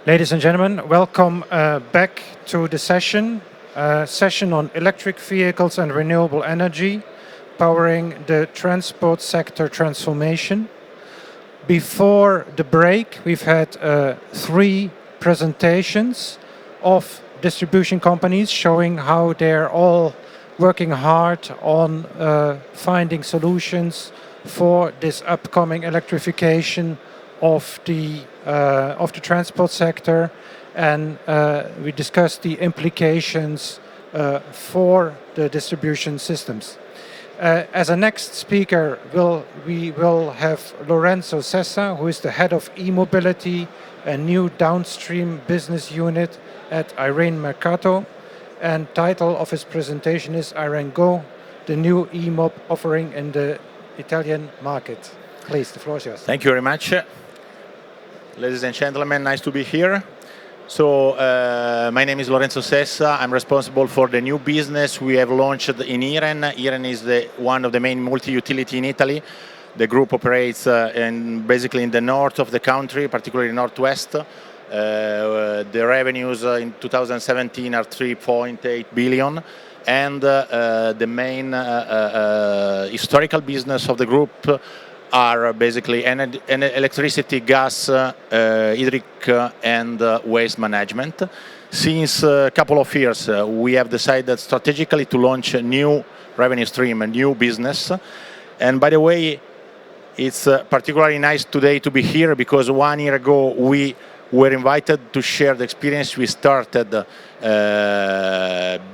Ladies and gentlemen, welcome back to the session on electric vehicles and renewable energy, powering the transport sector transformation. Before the break, we've had three presentations of distribution companies showing how they're all working hard on finding solutions for this upcoming electrification of the transport sector, and we discussed the implications for the distribution systems. As a next speaker, we will have Lorenzo Sessa, who is the head of e-mobility, a new downstream business unit at Irene Mercato, and title of his presentation is Irene Go, the new e-mob offering in the Italian market. Please, the floor is yours. Thank you very much. Ladies and gentlemen, nice to be here. So, my name is Lorenzo Sessa. I'm responsible for the new business we have launched in Iren. Iren is one of the main multi-utility in Italy. The group operates basically in the north of the country, particularly northwest. The revenues in 2017 are 3.8 billion. And the main historical business of the group are basically electricity, gas, hydric, and waste management. Since a couple of years, we have decided strategically to launch a new revenue stream, a new business. And by the way, it's particularly nice today to be here because 1 year ago we were invited to share the experience we started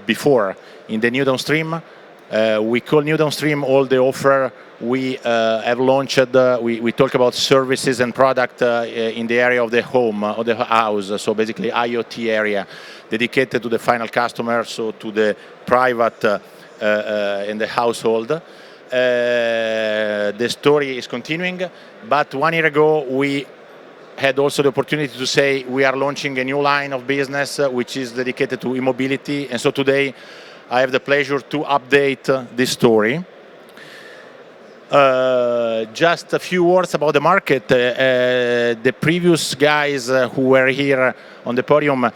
before in the new downstream. We call new downstream all the offer we have launched. We talk about services and product in the area of the home or the house, so basically IoT area dedicated to the final customer, so to the private in the household. The story is continuing, but 1 year ago we had also the opportunity to say we are launching a new line of business which is dedicated to e-mobility, and so today I have the pleasure to update this story. Just a few words about the market. The previous guys who were here on the podium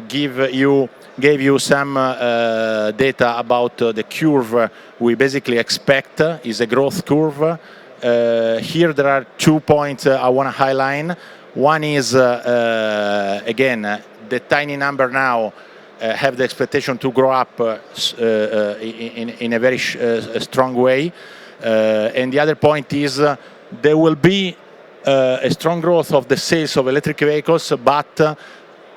gave you some data about the curve we basically expect is a growth curve. Here there are 2 points I want to highlight. One is, again, the tiny number now have the expectation to grow up in a very strong way. And the other point is there will be a strong growth of the sales of electric vehicles, but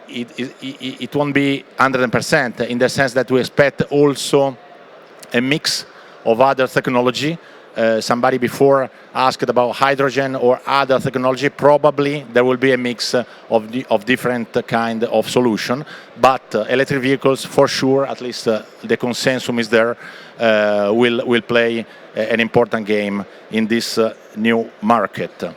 it won't be 100% in the sense that we expect also a mix of other technology. Somebody before asked about hydrogen or other technology. Probably there will be a mix of different kind of solution, but electric vehicles for sure, at least the consensus is there, will play an important game in this new market.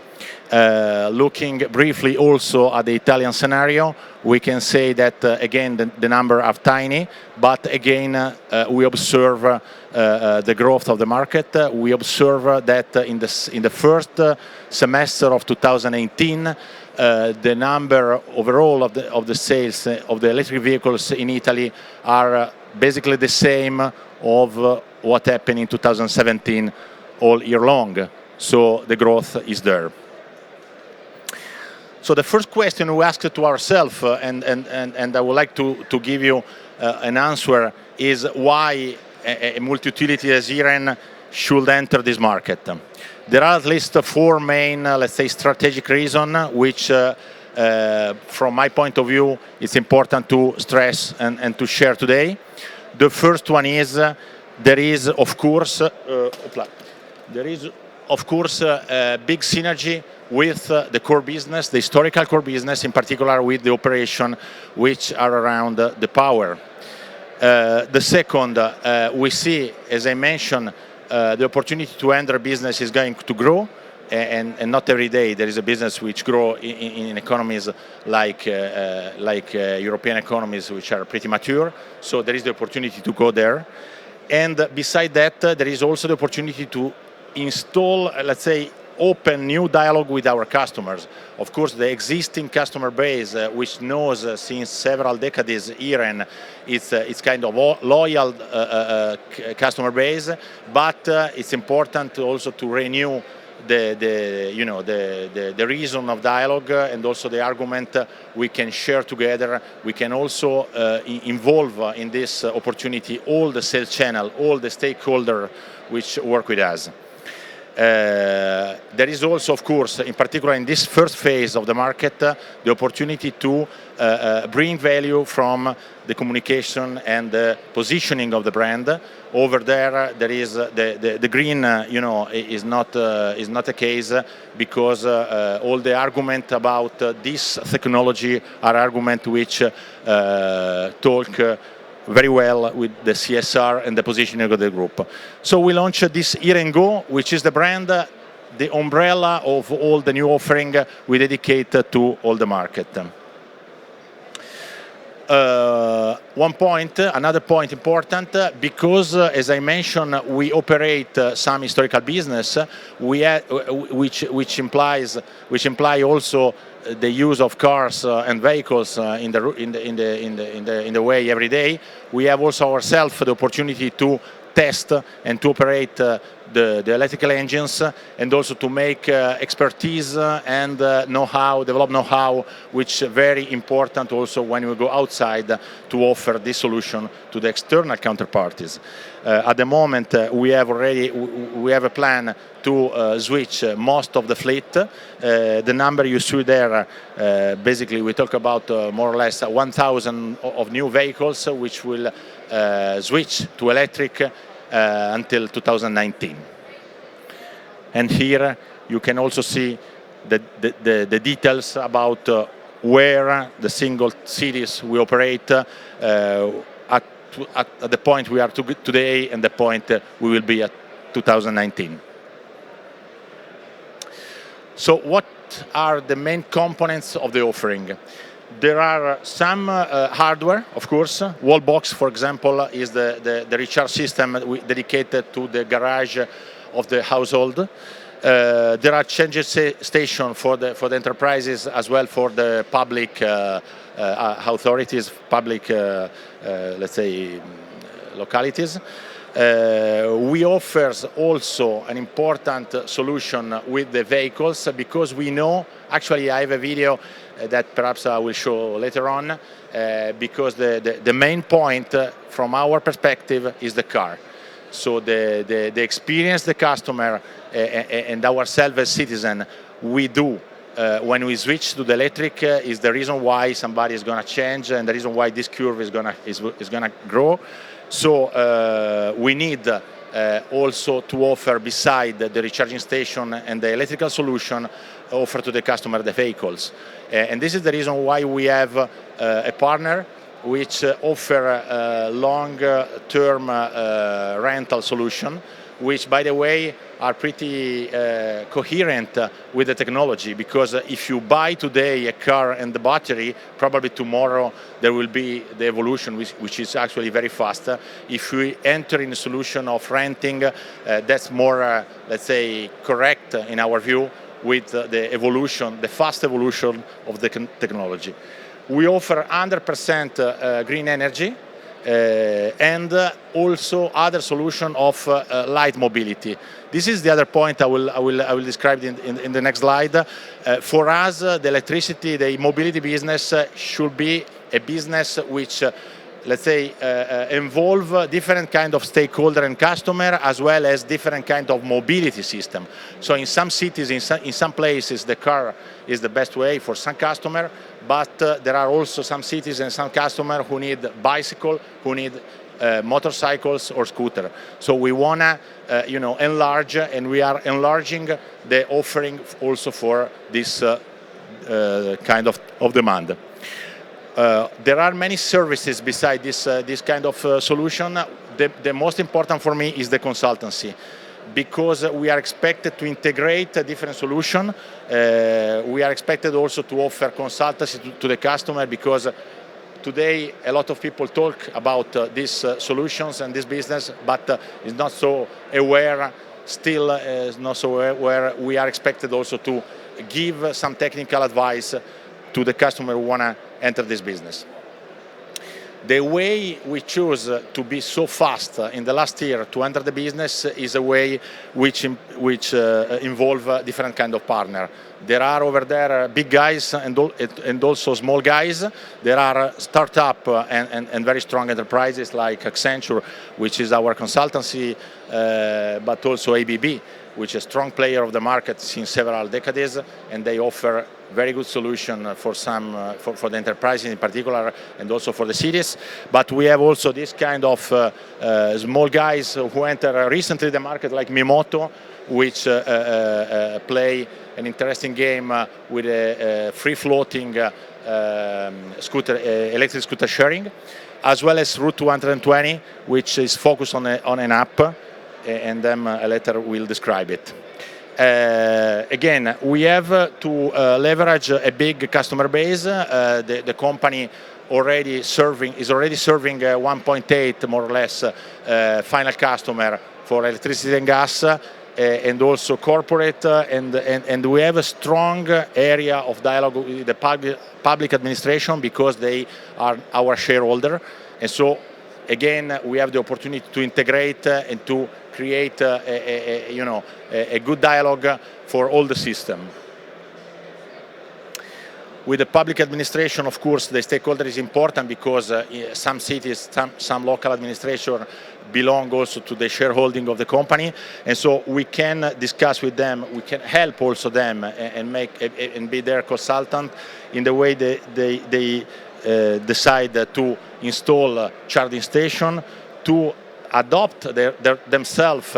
Looking briefly also at the Italian scenario, we can say that again the number are tiny, but again we observe the growth of the market. We observe that in the first semester of 2018, the number overall of the sales of the electric vehicles in Italy are basically the same of what happened in 2017 all year long. So the growth is there. So the first question we asked to ourselves, and I would like to give you an answer, is why a multi-utility as Iren should enter this market. There are at least 4 main, let's say, strategic reasons, which, from my point of view, it's important to stress and to share today. The first one is there is, of course, a big synergy with the core business, the historical core business, in particular with the operation which are around the power. The second, we see, as I mentioned, the opportunity to enter business is going to grow, and not every day there is a business which grow in economies like European economies, which are pretty mature. So there is the opportunity to go there. And beside that, there is also the opportunity to install, let's say, open new dialogue with our customers. Of course, the existing customer base, which knows since several decades Iren, it's kind of loyal customer base, but it's important also to renew the reason of dialogue and also the argument we can share together. We can also involve in this opportunity all the sales channel, all the stakeholders which work with us. There is also, of course, in particular in this first phase of the market, the opportunity to bring value from the communication and the positioning of the brand. Over there, there is the green, is not a case, because all the argument about this technology are argument which talk very well with the CSR and the positioning of the group. So we launched this Iren Go, which is the brand, the umbrella of all the new offering we dedicate to all the market. Another point important, because as I mentioned, we operate some historical business, which imply also the use of cars and vehicles in the way every day. We have also ourselves the opportunity to test and to operate the electrical engines, and also to make expertise and develop know-how, which is very important also when we go outside to offer this solution to the external counterparties. At the moment, we have a plan to switch most of the fleet. The number you see there, basically we talk about more or less 1,000 of new vehicles which will switch to electric until 2019. And here you can also see the details about where the single cities we operate at the point we are today and the point we will be at 2019. So what are the main components of the offering? There are some hardware, of course. Wall box, for example, is the recharge system dedicated to the garage of the household. There are charging stations for the enterprises, as well for the public authorities, public, let's say, localities. We offer also an important solution with the vehicles, because we know, actually I have a video that perhaps I will show later on, because the main point from our perspective is the car. So the experience the customer and ourselves as citizen we do when we switch to the electric is the reason why somebody is going to change, and the reason why this curve is gonna grow. So we need also to offer, beside the recharging station and the electrical solution, offer to the customer the vehicles. And this is the reason why we have a partner which offer a long-term rental solution, which, by the way, are pretty coherent with the technology, because if you buy today a car and the battery, probably tomorrow there will be the evolution, which is actually very fast. If we enter in a solution of renting, that's more, let's say, correct in our view, with the evolution, the fast evolution of the technology. We offer 100% green energy, and also other solution of light mobility. This is the other point I will describe in the next slide. For us, the electricity, the mobility business should be a business which, let's say, involve different kind of stakeholder and customer, as well as different kind of mobility system. So in some cities, in some places, the car is the best way for some customer, but there are also some cities and some customers who need bicycle, who need motorcycles or scooter. So we wanna, enlarge, and we are enlarging the offering also for this kind of demand. There are many services beside this kind of solution. The most important for me is the consultancy, because we are expected to integrate a different solution. We are expected also to offer consultancy to the customer, because today a lot of people talk about these solutions and this business, but is not so aware still not so where we are expected also to give some technical advice to the customer who want to enter this business. The way we choose to be so fast in the last year to enter the business is a way which involve different kind of partner. There are over there big guys and also small guys. There are startup and very strong enterprises like Accenture, which is our consultancy, but also ABB, which is a strong player of the market since several decades, and they offer very good solution for for the enterprises in particular, and also for the cities. But we have also this kind of small guys who enter recently the market, like Mimoto, which play an interesting game with a free-floating electric scooter sharing, as well as Route 220, which is focused on an app, and then later we'll describe it. Again, we have to leverage a big customer base. The company is already serving 1.8 more or less final customer for electricity and gas, and also corporate, and we have a strong area of dialogue with the public administration because they are our shareholder, and so again we have the opportunity to integrate and to create a good dialogue for all the system. With the public administration, of course, the stakeholder is important because some cities, some local administration belong also to the shareholding of the company, and so we can discuss with them, we can help also them and be their consultant in the way they decide to install charging station, to adopt themselves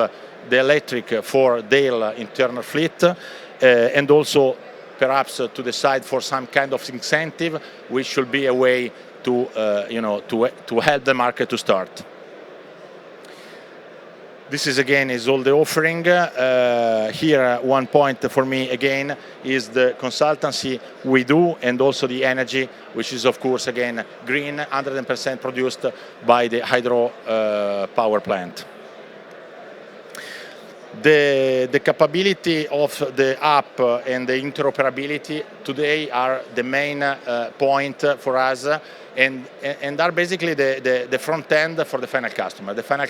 the electric for their internal fleet, and also perhaps to decide for some kind of incentive, which should be a way to to help the market to start. This is again all the offering. Here one point for me again is the consultancy we do, and also the energy, which is of course again green, 100% produced by the hydro power plant. The capability of the app and the interoperability today are the main point for us, and are basically the front end for the final customer. The final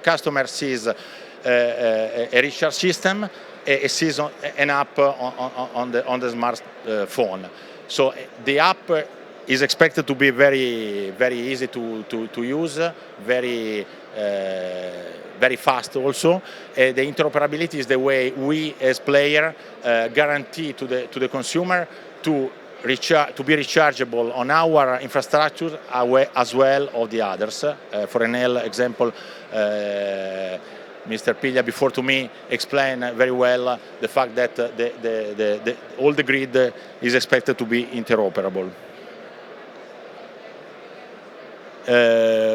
customer sees a recharge system, sees an app on the smartphone. So the app is expected to be very easy to use, very fast also. The interoperability is the way we as player guarantee to the consumer to be rechargeable on our infrastructure as well of the others. For an example, Mr. Piglia before to me explained very well the fact that all the grid is expected to be interoperable.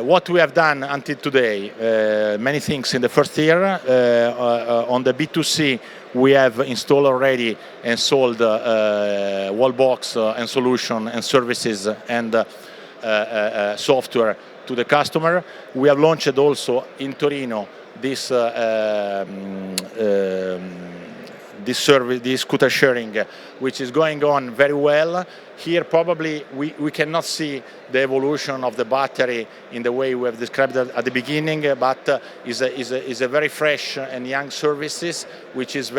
What we have done until today, many things in the first year. On the B2C, we have installed already and sold wall box and solution and services and software to the customer. We have launched also in Torino this service, this scooter sharing, which is going on very well. Here probably we cannot see the evolution of the battery in the way we have described it at the beginning, but is a very fresh and young services, which is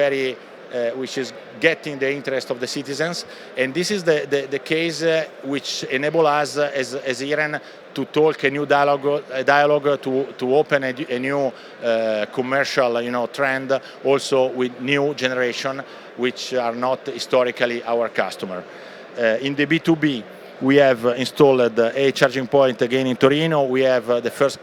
getting the interest of the citizens, and this is the case which enable us as Iren to talk a new dialogue to open a new commercial trend also with new generation which are not historically our customer. In the B2B, we have installed a charging point again in Torino. We have the first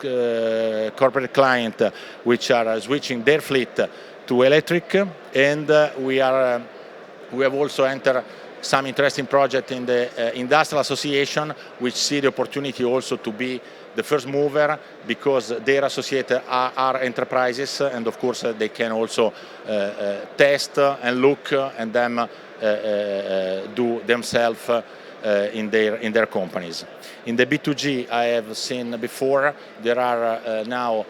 corporate client which are switching their fleet to electric, and we have also entered some interesting project in the industrial association, which see the opportunity also to be the first mover because their associated are enterprises, and of course they can also test and look and then do themselves in their companies. In the B2G, I have seen before there are now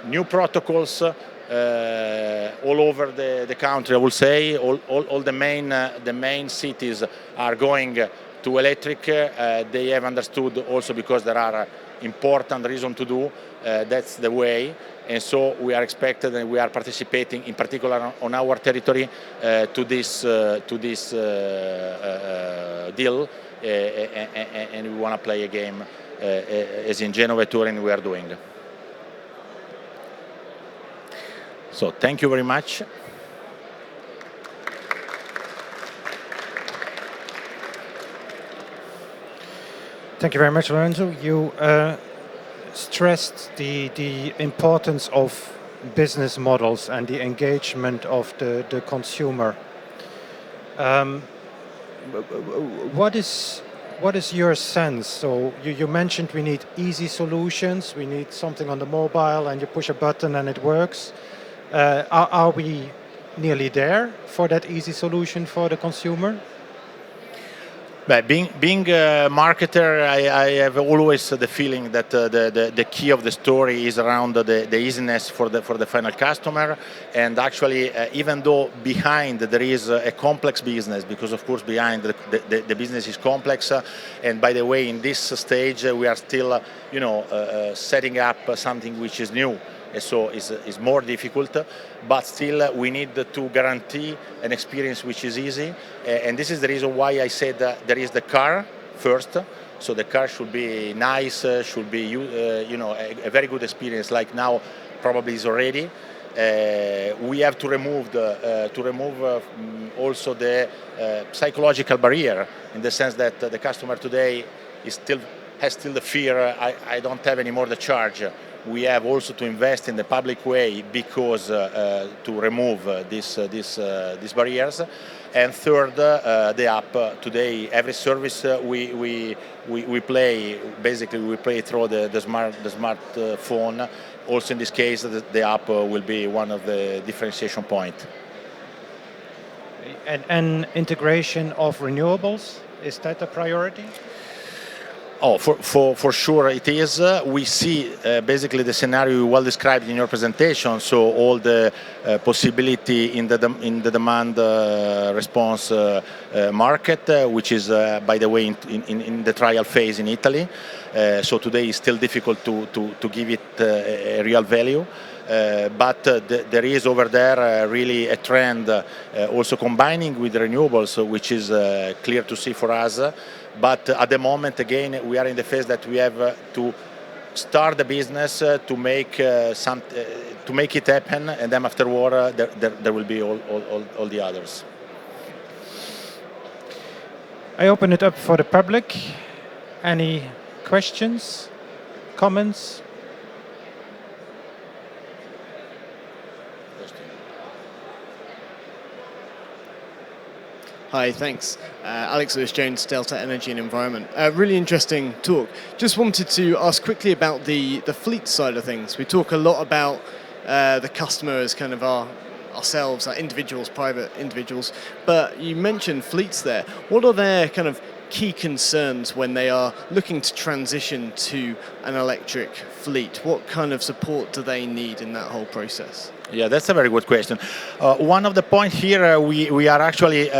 new protocols all over the country. I will say all the main cities are going to electric. They have understood also because there are important reasons to do. That's the way, and so we are expected and we are participating, in particular on our territory, to this deal, and we want to play a game as in Genova Turin we are doing. So thank you very much. Thank you very much, Lorenzo. You stressed the importance of business models and the engagement of the consumer. What is your sense? So you mentioned we need easy solutions, we need something on the mobile and you push a button and it works. Are we nearly there for that easy solution for the consumer? But being a marketer, I have always the feeling that the key of the story is around the easiness for the final customer. And actually, even though behind there is a complex business, because of course behind the business is complex. And by the way, in this stage we are still, setting up something which is new. So it's more difficult, but still we need to guarantee an experience which is easy, and this is the reason why I said there is the car first. So the car should be nice, should be a very good experience. Like now, probably is already. We have to remove also the psychological barrier, in the sense that the customer today has still the fear. I don't have anymore the charge. We have also to invest in the public way because to remove these barriers. And third, the app. Today, every service we play, basically we play through the smartphone. Also in this case, the app will be one of the differentiation points. And integration of renewables, is that a priority? Oh, for sure it is. We see basically the scenario well described in your presentation. So all the possibility in the demand response market, which is by the way in the trial phase in Italy. So today is still difficult to give it a real value. But there is over there really a trend also combining with renewables, which is clear to see for us. But at the moment, again, we are in the phase that we have to start the business to make to make it happen, and then afterward there will be all the others. I open it up for the public. Any questions, comments? Hi, thanks. Alex Lewis-Jones, Delta Energy and Environment. Really interesting talk. Just wanted to ask quickly about the fleet side of things. We talk a lot about the customer as kind of ourselves, our individuals, private individuals, but you mentioned fleets there. What are their kind of key concerns when they are looking to transition to an electric fleet? What kind of support do they need in that whole process? Yeah, that's a very good question. One of the points here we are actually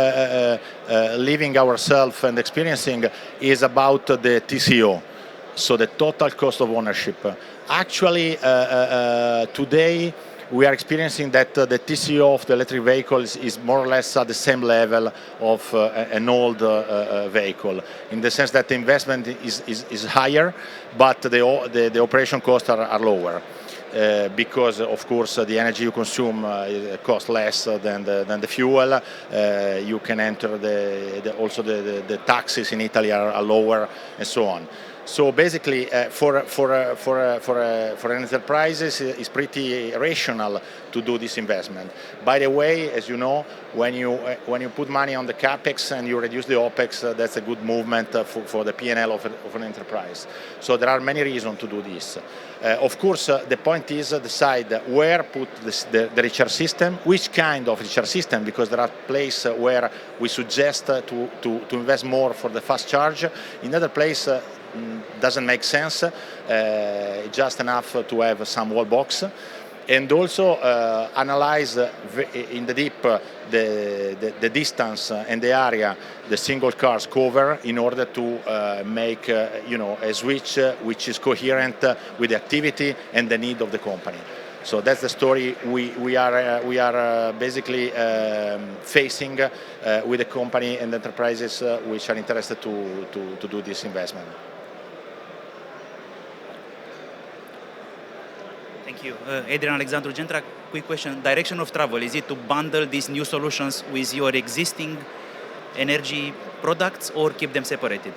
living ourselves and experiencing is about the TCO, so the total cost of ownership. Actually, today we are experiencing that the TCO of the electric vehicles is more or less at the same level of an old vehicle, in the sense that the investment is higher, but the operation costs are lower. Because of course the energy you consume costs less than the fuel. You can enter also the taxes in Italy are lower, and so on. So basically, for an enterprises, it's pretty rational to do this investment. By the way, as you know, when you put money on the capex and you reduce the opex, that's a good movement for the P&L of an enterprise. So there are many reasons to do this. Of course, the point is decide where put the recharge system, which kind of recharge system, because there are places where we suggest to invest more for the fast charge. In other places, doesn't make sense, just enough to have some wall box. and also analyze in the deep the distance and the area the single cars cover in order to make a switch which is coherent with the activity and the need of the company. So that's the story we are basically facing with the company and enterprises which are interested to do this investment. Thank you. Adrian Alexandru Gentra, quick question. Direction of travel, is it to bundle these new solutions with your existing energy products or keep them separated?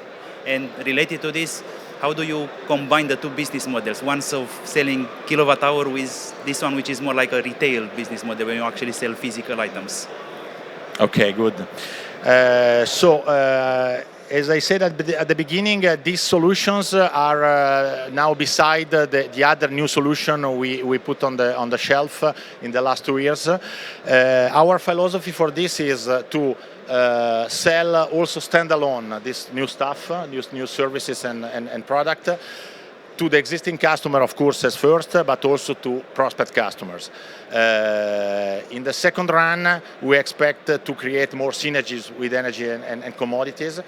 And related to this, how do you combine the two business models? One of selling kilowatt hour with this one, which is more like a retail business model when you actually sell physical items. Okay, good. As I said at the beginning, these solutions are now beside the other new solution we put on the shelf in the last 2 years. Our philosophy for this is to sell also standalone this new stuff, new services and product to the existing customer, of course, as first, but also to prospect customers. In the second run, we expect to create more synergies with energy and commodities.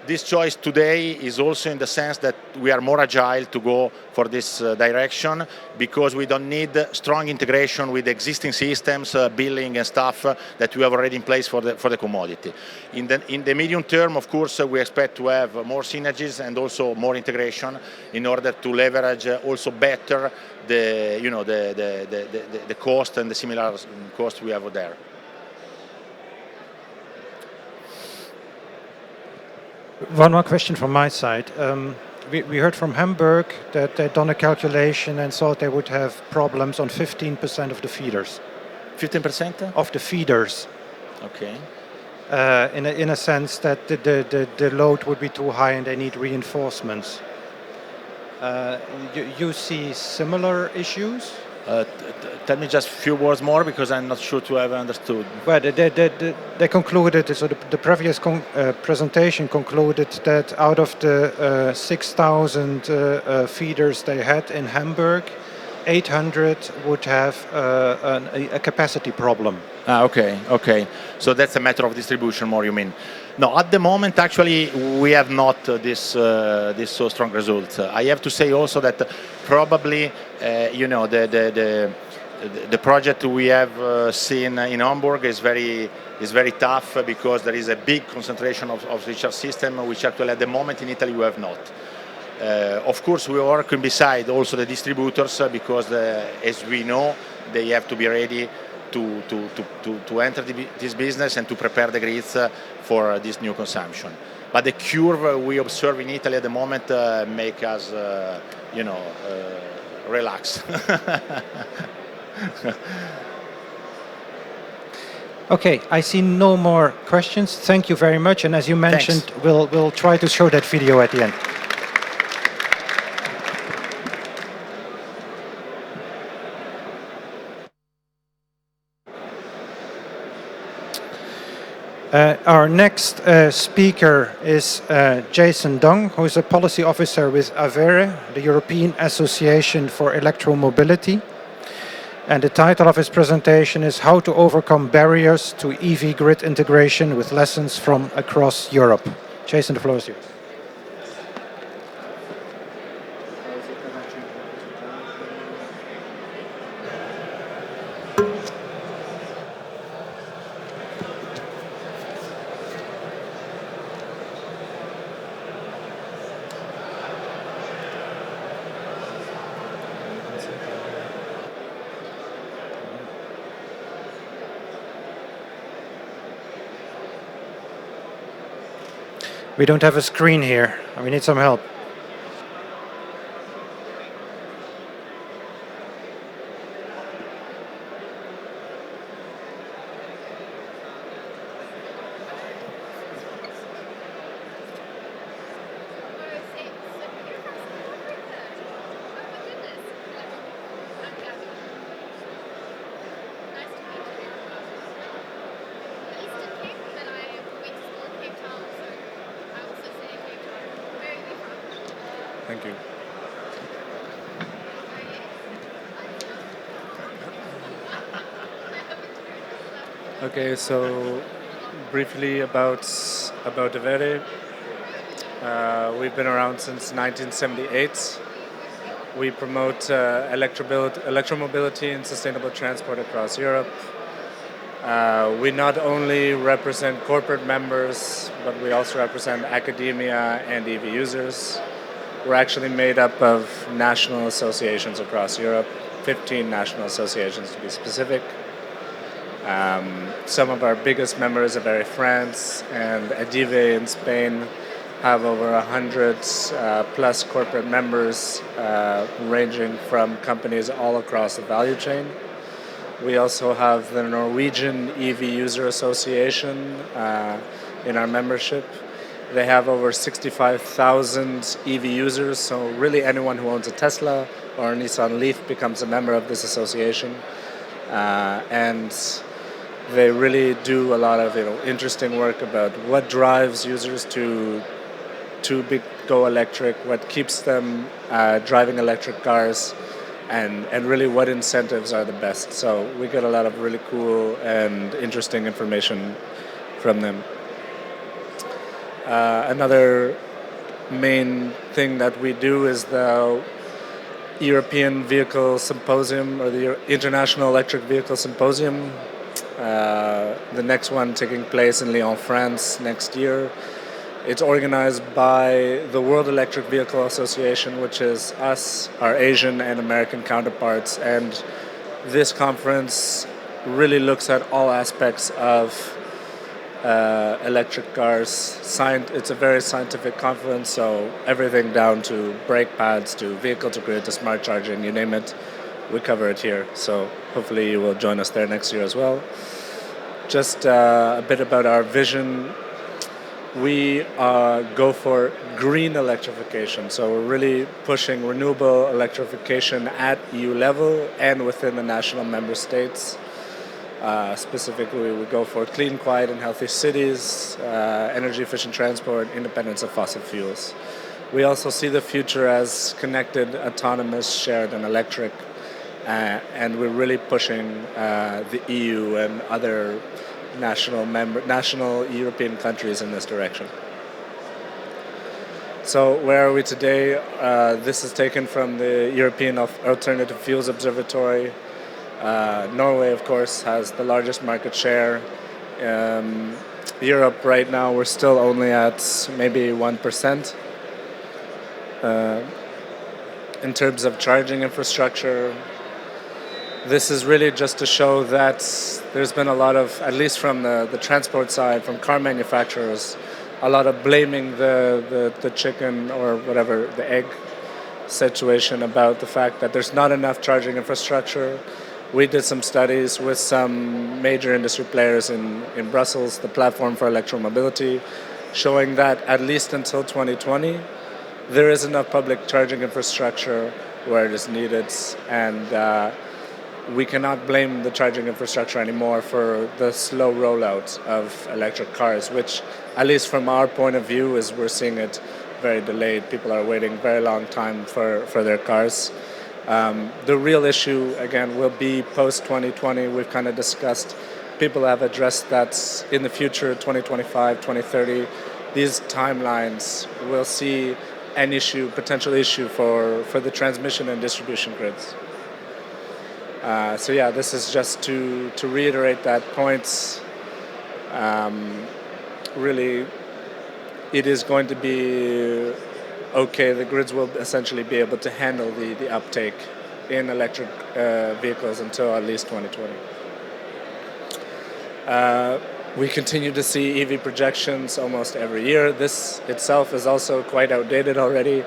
This choice today is also in the sense that we are more agile to go for this direction because we don't need strong integration with existing systems, billing and stuff that we have already in place for the commodity. In the medium term, of course, we expect to have more synergies and also more integration in order to leverage also better the cost and the similar cost we have there. One more question from my side. We heard from Hamburg that they'd done a calculation and thought they would have problems on 15% of the feeders. 15%? Of the feeders. Okay. In a sense that the load would be too high and they need reinforcements. You see similar issues? Tell me just a few words more because I'm not sure to have understood. Well, they concluded, so the previous presentation concluded that out of the 6,000 feeders they had in Hamburg, 800 would have a capacity problem. Okay. So that's a matter of distribution more, you mean? No, at the moment, actually, we have not this so strong result. I have to say also that probably, the project we have seen in Hamburg is very tough because there is a big concentration of recharge system, which actually at the moment in Italy we have not. Of course, we are working beside also the distributors because, as we know, they have to be ready to enter this business and to prepare the grids for this new consumption. But the curve we observe in Italy at the moment make us, relax. Okay, I see no more questions. Thank you very much. And as you mentioned, Thanks. we'll try to show that video at the end. Our next speaker is Jason Dong, who is a policy officer with AVERE, the European Association for Electromobility. And the title of his presentation is How to Overcome Barriers to EV Grid Integration with Lessons from Across Europe. Jason, the floor is yours. We don't have a screen here. We need some help. Thank you. Okay, so briefly about Avere. We've been around since 1978. We promote electromobility and sustainable transport across Europe. We not only represent corporate members, but we also represent academia and EV users. We're actually made up of national associations across Europe, 15 national associations to be specific. Some of our biggest members are Avere France and Adive in Spain have over 100 plus corporate members ranging from companies all across the value chain. We also have the Norwegian EV User Association in our membership. They have over 65,000 EV users, so really anyone who owns a Tesla or a Nissan Leaf becomes a member of this association. And they really do a lot of interesting work about what drives users to go electric, what keeps them driving electric cars, and really what incentives are the best. So we get a lot of really cool and interesting information from them. Another main thing that we do is the European Vehicle Symposium, or the International Electric Vehicle Symposium. The next one taking place in Lyon, France next year. It's organized by the World Electric Vehicle Association, which is us, our Asian and American counterparts. And this conference really looks at all aspects of electric cars. It's a very scientific conference, so everything down to brake pads, to vehicle to grid, to smart charging, you name it, we cover it here. So hopefully you will join us there next year as well. Just a bit about our vision. We go for green electrification, so we're really pushing renewable electrification at EU level and within the national member states. Specifically, we go for clean, quiet, and healthy cities, energy-efficient transport, independence of fossil fuels. We also see the future as connected, autonomous, shared, and electric, and we're really pushing the EU and other national European countries in this direction. So where are we today? This is taken from the European Alternative Fuels Observatory. Norway, of course, has the largest market share. Europe right now, we're still only at maybe 1%. In terms of charging infrastructure, this is really just to show that there's been a lot of, at least from the transport side, from car manufacturers, a lot of blaming the chicken or whatever, the egg situation about the fact that there's not enough charging infrastructure. We did some studies with some major industry players in Brussels, the Platform for Electromobility, showing that at least until 2020, there is enough public charging infrastructure where it is needed, and we cannot blame the charging infrastructure anymore for the slow rollout of electric cars, which, at least from our point of view, is we're seeing it very delayed. People are waiting very long time for their cars. The real issue, again, will be post-2020. We've kind of discussed, people have addressed that in the future, 2025, 2030, these timelines will see an issue, potential issue for the transmission and distribution grids. So yeah, this is just to reiterate that point. Really, it is going to be okay. The grids will essentially be able to handle the uptake in electric vehicles until at least 2020. We continue to see EV projections almost every year. This itself is also quite outdated already.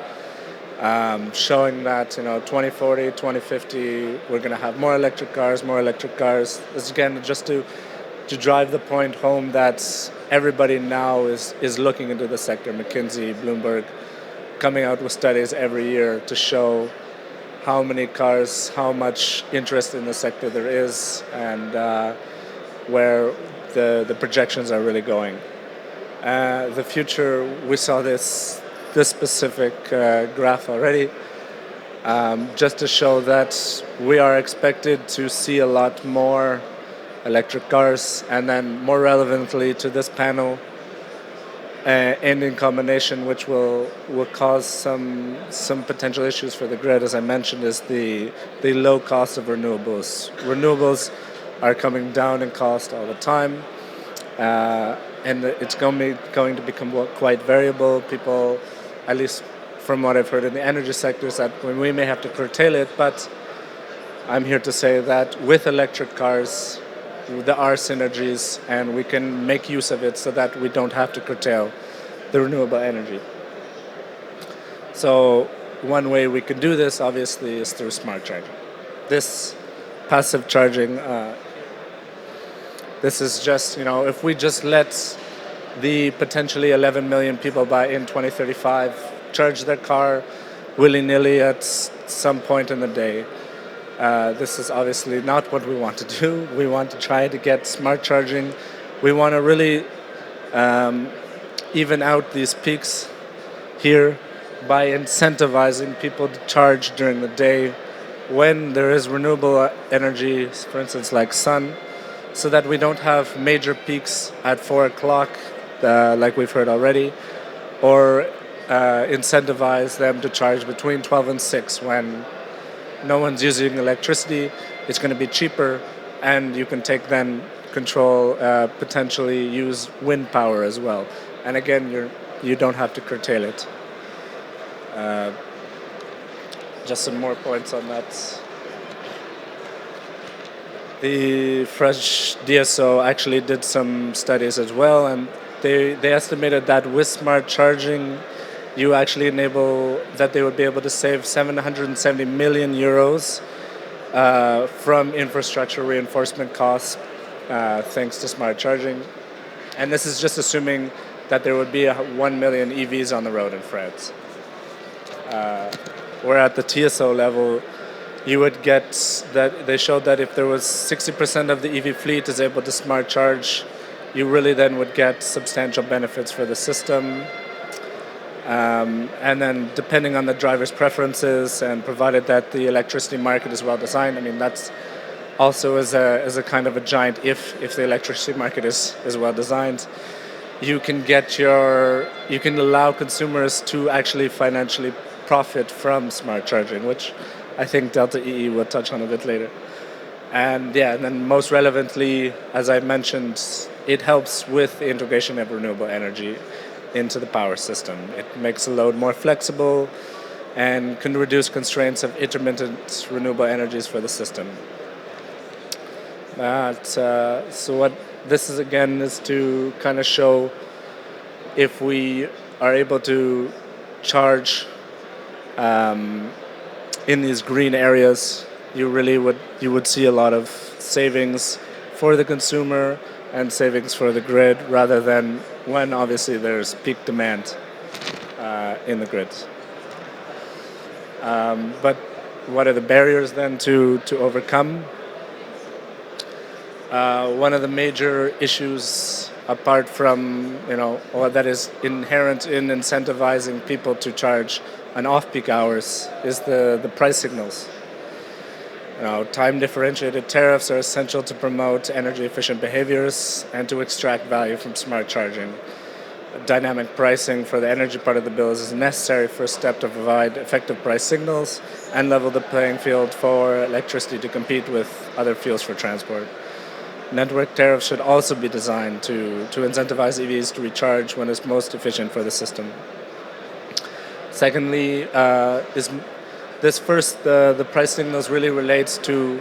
Showing that 2040, 2050, we're going to have more electric cars. This is again just to drive the point home that everybody now is looking into the sector. McKinsey, Bloomberg, coming out with studies every year to show how many cars, how much interest in the sector there is, and where the projections are really going. The future, we saw this specific graph already, just to show that we are expected to see a lot more electric cars, and then more relevantly to this panel, and in combination, which will cause some potential issues for the grid, as I mentioned, is the low cost of renewables. Renewables are coming down in cost all the time, and it's going to become quite variable. People, at least from what I've heard in the energy sector, is that we may have to curtail it, but I'm here to say that with electric cars, there are synergies, and we can make use of it so that we don't have to curtail the renewable energy. So one way we can do this, obviously, is through smart charging. This passive charging, this is just, if we just let the potentially 11 million people in 2035 charge their car willy-nilly at some point in the day, this is obviously not what we want to do. We want to try to get smart charging. We want to really even out these peaks here by incentivizing people to charge during the day when there is renewable energy, for instance, like sun, so that we don't have major peaks at 4 o'clock, like we've heard already, or incentivize them to charge between 12 and 6 when no one's using electricity. It's going to be cheaper, and you can take then control, potentially use wind power as well. And again, you don't have to curtail it. Just some more points on that. The French DSO actually did some studies as well, and they estimated that with smart charging, you actually enable that they would be able to save 770 million euros from infrastructure reinforcement costs thanks to smart charging. And this is just assuming that there would be 1 million EVs on the road in France. Where at the TSO level, you would get that they showed that if there was 60% of the EV fleet is able to smart charge, you really then would get substantial benefits for the system. And then depending on the driver's preferences and provided that the electricity market is well designed, I mean, that's also as a kind of a giant if the electricity market is well designed, you can allow consumers to actually financially profit from smart charging, which I think Delta EE will touch on a bit later. And then most relevantly, as I mentioned, it helps with the integration of renewable energy into the power system. It makes the load more flexible and can reduce constraints of intermittent renewable energies for the system. So what this is again is to kind of show if we are able to charge in these green areas, you would see a lot of savings for the consumer and savings for the grid, rather than when obviously there's peak demand in the grid. But what are the barriers then to overcome? One of the major issues, apart from or that is inherent in incentivizing people to charge on off-peak hours, is the price signals. Time differentiated tariffs are essential to promote energy efficient behaviors and to extract value from smart charging. Dynamic pricing for the energy part of the bill is a necessary first step to provide effective price signals and level the playing field for electricity to compete with other fuels for transport. Network tariffs should also be designed to incentivize EVs to recharge when it's most efficient for the system. Secondly, the price signals really relates to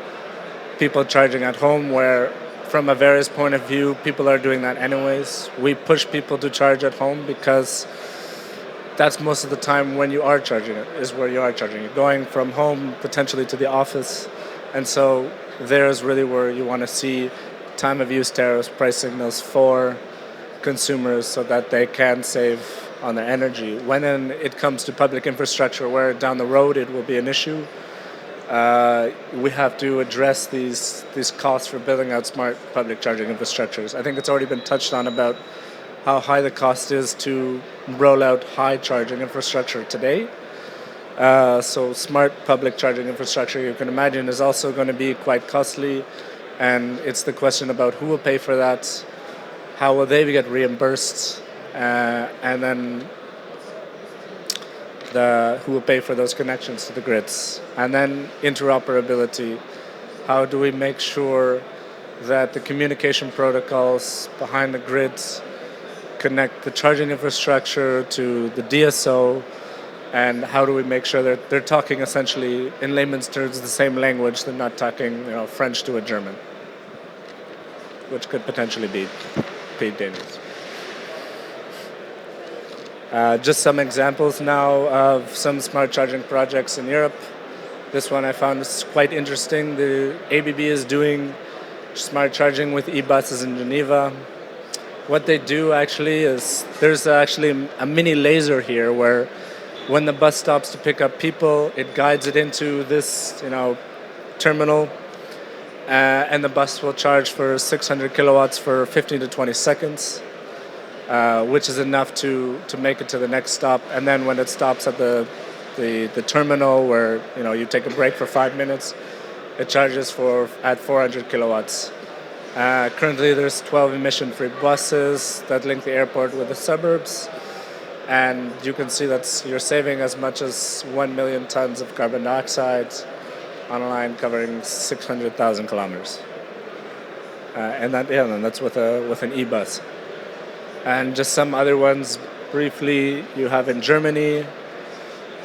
people charging at home, where from a various point of view, people are doing that anyways. We push people to charge at home because that's most of the time when you are charging it, is where you are charging. You're going from home potentially to the office, and so there's really where you want to see time of use tariffs, price signals for consumers so that they can save on their energy. When it comes to public infrastructure, where down the road it will be an issue, we have to address these costs for building out smart public charging infrastructures. I think it's already been touched on about how high the cost is to roll out high charging infrastructure today. So smart public charging infrastructure, you can imagine, is also going to be quite costly, And it's the question about who will pay for that, how will they get reimbursed, and then who will pay for those connections to the grids. And then interoperability. How do we make sure that the communication protocols behind the grids connect the charging infrastructure to the DSO, and how do we make sure that they're talking essentially in layman's terms the same language? They're not talking, French to a German, which could potentially be dangerous. Just some examples now of some smart charging projects in Europe. This one I found is quite interesting. The ABB is doing smart charging with e-buses in Geneva. What they do actually is there's actually a mini laser here where when the bus stops to pick up people, it guides it into this, terminal, and the bus will charge for 600 kilowatts for 15 to 20 seconds, which is enough to make it to the next stop. And then when it stops at the terminal where you take a break for 5 minutes, it charges at 400 kilowatts. Currently, there's 12 emission-free buses that link the airport with the suburbs, and you can see that you're saving as much as 1 million tons of carbon dioxide on a line covering 600,000 kilometers. And that's with an e-bus. And just some other ones briefly, you have in Germany,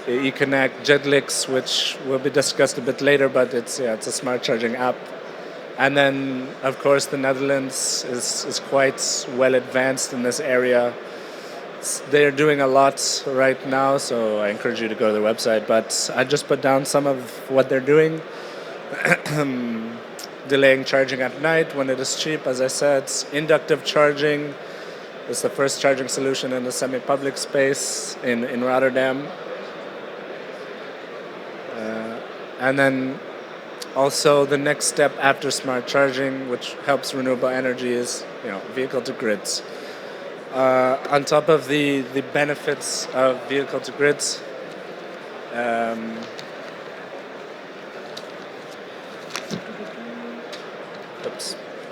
eConnect, Jedlix, which will be discussed a bit later, but it's a smart charging app. And then, of course, the Netherlands is quite well advanced in this area. They're doing a lot right now, so I encourage you to go to their website. But I just put down some of what they're doing. Delaying charging at night when it is cheap, as I said. Inductive charging is the first charging solution in the semi-public space in Rotterdam. And then also the next step after smart charging, which helps renewable energy, is vehicle to grids. On top of the benefits of vehicle to grids,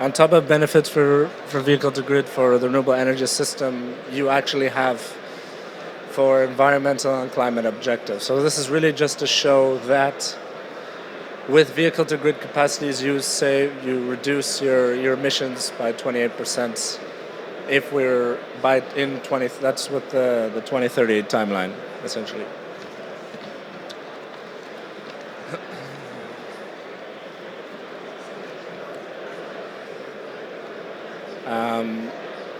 on top of benefits for vehicle to grid for the renewable energy system, you actually have for environmental and climate objectives. So this is really just to show that with vehicle to grid capacities, you reduce your emissions by 28%. If we're that's with the 2030 timeline, essentially.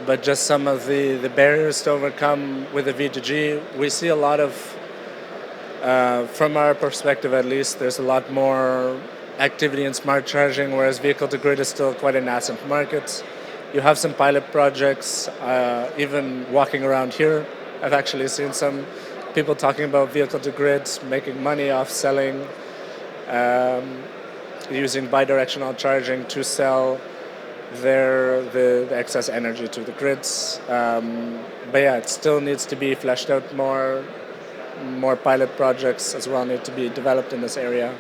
But just some of the barriers to overcome with the V2G, we see a lot of, from our perspective at least, there's a lot more activity in smart charging, whereas vehicle to grid is still quite a nascent market. You have some pilot projects, even walking around here. I've actually seen some people talking about vehicle to grid, making money off selling, using bidirectional charging to sell the excess energy to the grids. But yeah, it still needs to be fleshed out more. More pilot projects as well need to be developed in this area.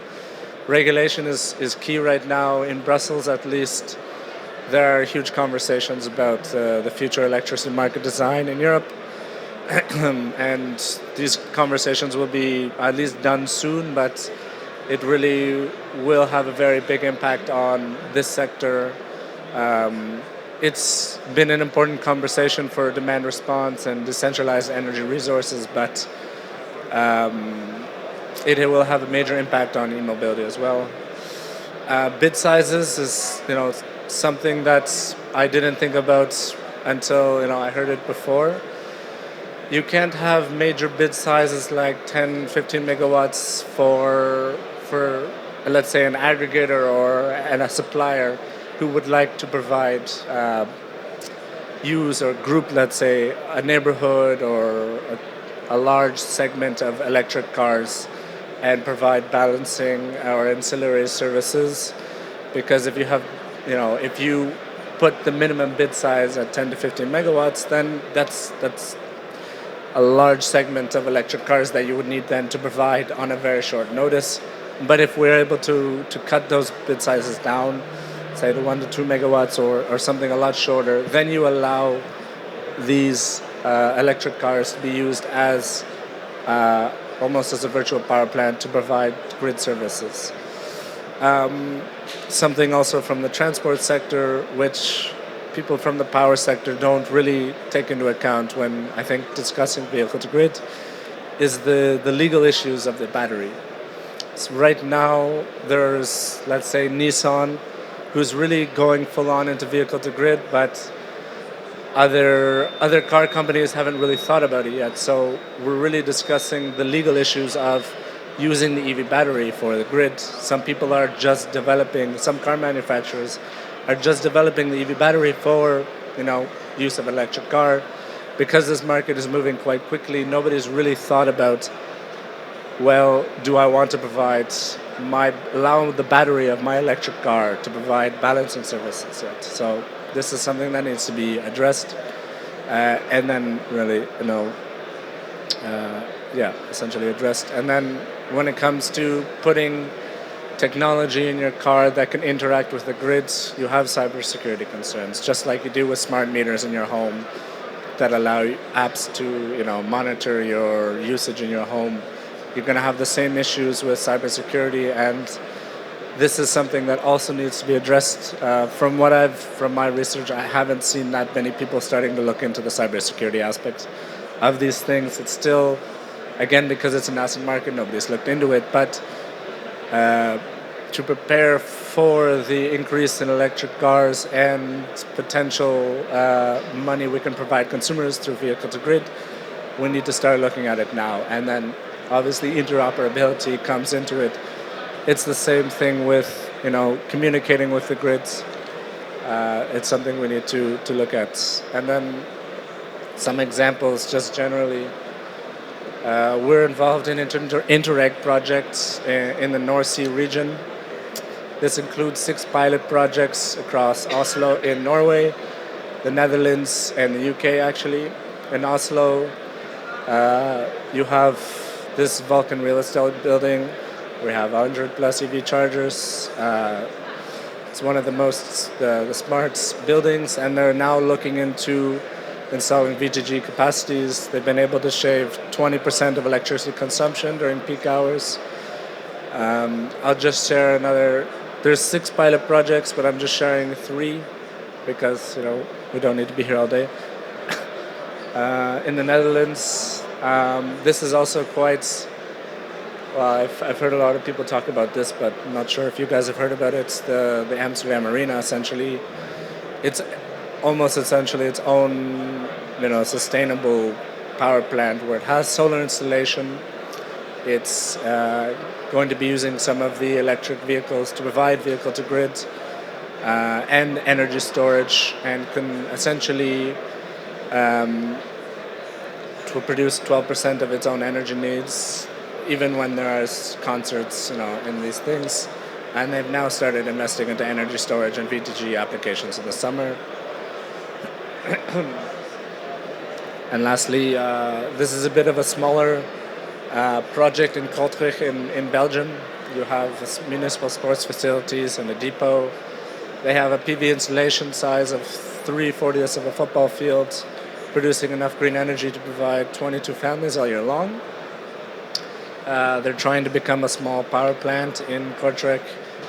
Regulation is key right now. In Brussels, at least, there are huge conversations about the future electricity market design in Europe. And these conversations will be at least done soon, but it really will have a very big impact on this sector. It's been an important conversation for demand response and decentralized energy resources, but it will have a major impact on e-mobility as well. Bid sizes is something that I didn't think about until I heard it before. You can't have major bid sizes like 10, 15 megawatts for let's say an aggregator or a supplier who would like to provide use or group, let's say, a neighborhood or a large segment of electric cars and provide balancing or ancillary services. Because if you have, if you put the minimum bid size at 10 to 15 megawatts, then that's a large segment of electric cars that you would need then to provide on a very short notice. But if we're able to cut those bid sizes down say the 1 to 2 megawatts or something a lot shorter, then you allow these electric cars to be used as almost as a virtual power plant to provide grid services. Something also from the transport sector, which people from the power sector don't really take into account when, I think, discussing vehicle to grid, is the legal issues of the battery. So right now, there's, let's say, Nissan, who's really going full on into vehicle to grid, but other car companies haven't really thought about it yet. So we're really discussing the legal issues of using the EV battery for the grid. Some people are just developing, some car manufacturers are just developing the EV battery for, use of electric car. Because this market is moving quite quickly, nobody's really thought about, well, do I want to allow the battery of my electric car to provide balancing services yet? So this is something that needs to be addressed, and then really, essentially addressed. And then when it comes to putting technology in your car that can interact with the grids, you have cybersecurity concerns, just like you do with smart meters in your home that allow apps to, monitor your usage in your home. You're going to have the same issues with cybersecurity, and this is something that also needs to be addressed. From my research, I haven't seen that many people starting to look into the cybersecurity aspects of these things. It's still, again, because it's a nascent market, nobody's looked into it. But to prepare for the increase in electric cars and potential money we can provide consumers through vehicle to grid, we need to start looking at it now. And then obviously interoperability comes into it. It's the same thing with communicating with the grids. It's something we need to look at. And then some examples just generally. We're involved in Interreg projects in the North Sea region. This includes 6 pilot projects across Oslo in Norway, the Netherlands, and the UK actually. In Oslo, you have this Vulcan real estate building. We have 100 plus EV chargers. It's one of the smart buildings, and they're now looking into installing VTG capacities. They've been able to shave 20% of electricity consumption during peak hours. I'll just share there's 6 pilot projects, but I'm just sharing 3 because, we don't need to be here all day. In the Netherlands, this is also quite, well, I've heard a lot of people talk about this, but I'm not sure if you guys have heard about it. It's the Amsterdam Arena, essentially. It's almost essentially its own, sustainable power plant where it has solar installation. It's going to be using some of the electric vehicles to provide vehicle to grid and energy storage, and can essentially to produce 12% of its own energy needs, even when there are concerts, in these things. And they've now started investing into energy storage and VTG applications in the summer. And lastly, this is a bit of a smaller project in Kortrijk in Belgium. You have municipal sports facilities and a depot. They have a PV installation size of 3/40 of a football field, producing enough green energy to provide 22 families all year long. They're trying to become a small power plant in Kortrijk.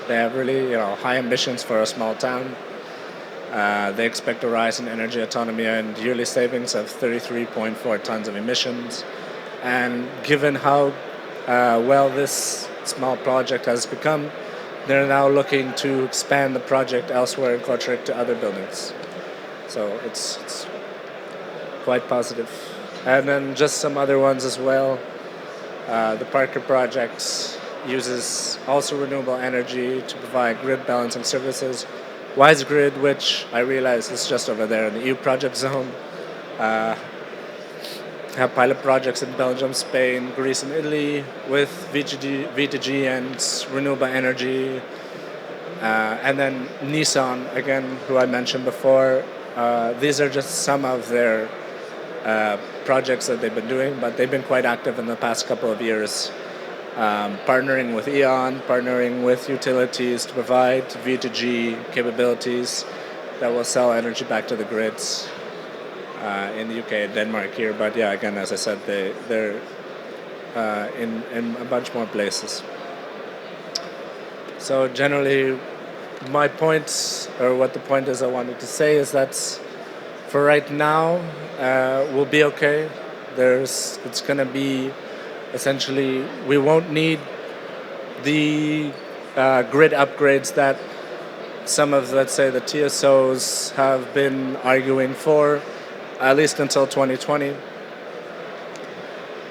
They have really high ambitions for a small town. They expect a rise in energy autonomy and yearly savings of 33.4 tons of emissions. And given how well this small project has become, they're now looking to expand the project elsewhere in Kortrijk to other buildings. So it's quite positive. And then just some other ones as well. The Parker project uses also renewable energy to provide grid balancing services. Wise Grid, which I realize is just over there in the EU project zone, have pilot projects in Belgium, Spain, Greece, and Italy with VTG and renewable energy. And then Nissan, again, who I mentioned before, these are just some of their projects that they've been doing, but they've been quite active in the past couple of years partnering with E.ON, partnering with utilities to provide V2G capabilities that will sell energy back to the grids in the UK and Denmark here. But yeah, again, as I said, they're in a bunch more places. So generally, my point, or what the point is I wanted to say, is that for right now, we'll be okay. It's going to be essentially, we won't need the grid upgrades that some of, let's say, the TSOs have been arguing for, at least until 2020.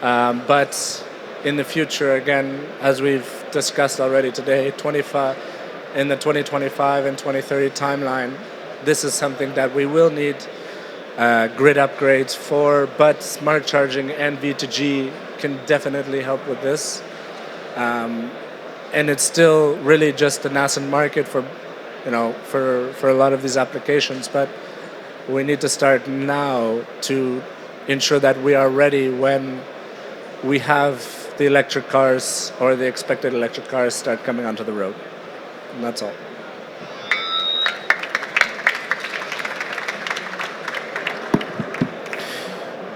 But in the future, again, as we've discussed already today, in the 2025 and 2030 timeline, this is something that we will need grid upgrades for, but smart charging and V2G can definitely help with this. And it's still really just a nascent market for a lot of these applications, but we need to start now to ensure that we are ready when we have the electric cars or the expected electric cars start coming onto the road. And that's all.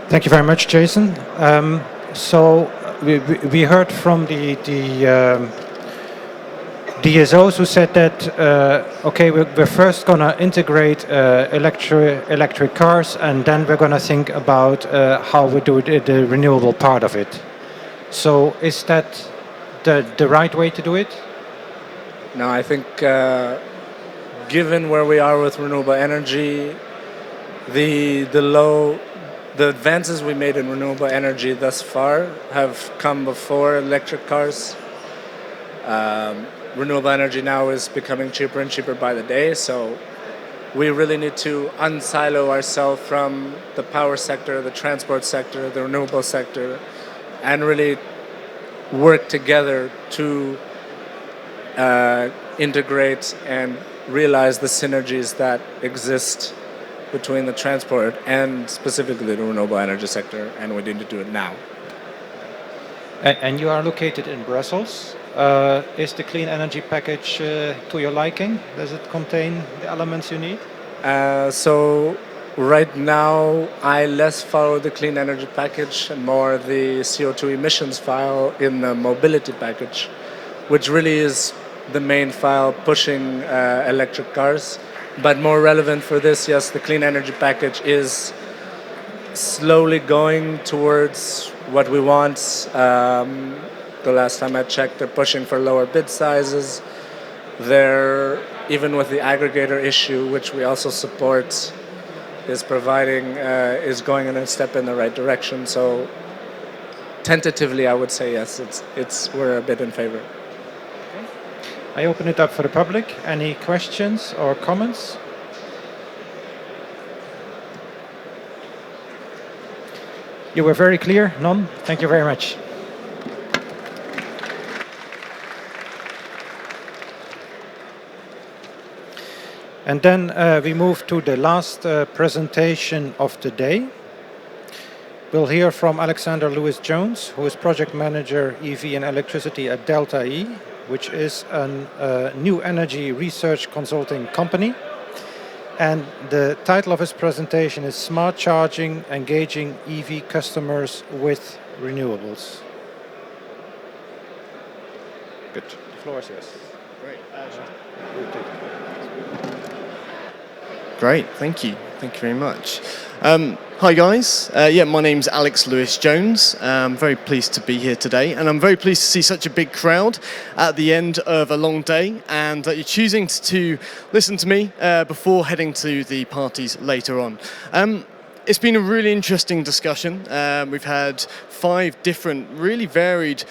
Thank you very much, Jason. So we heard from the DSOs who said that okay, we're first gonna integrate electric cars, and then we're gonna think about how we do the renewable part of it. So is that the right way to do it? No, I think given where we are with renewable energy, the advances we made in renewable energy thus far have come before electric cars. Renewable energy now is becoming cheaper and cheaper by the day, so we really need to unsilo ourselves from the power sector, the transport sector, the renewable sector, and really work together to integrate and realize the synergies that exist between the transport and specifically the renewable energy sector, and we need to do it now. And you are located in Brussels. Is the clean energy package to your liking? Does it contain the elements you need? So right now, I less follow the clean energy package and more the CO2 emissions file in the mobility package, which really is the main file pushing electric cars. But more relevant for this, yes, the clean energy package is slowly going towards what we want. The last time I checked, they're pushing for lower bid sizes. They're, even with the aggregator issue, which we also support, is going in a step in the right direction. So tentatively, I would say yes, we're a bit in favor. I open it up for the public. Any questions or comments? You were very clear. None? Thank you very much. And then we move to the last presentation of the day. We'll hear from Alexander Lewis-Jones, who is Project Manager EV and Electricity at Delta E, which is a new energy research consulting company. And the title of his presentation is Smart Charging, Engaging EV Customers with Renewables. Good. The floor is yours. Great. Great, thank you. Thank you very much. Hi guys, my name's Alex Lewis-Jones. I'm very pleased to be here today, and I'm very pleased to see such a big crowd at the end of a long day, and that you're choosing to listen to me before heading to the parties later on. It's been a really interesting discussion. We've had 5 different, really varied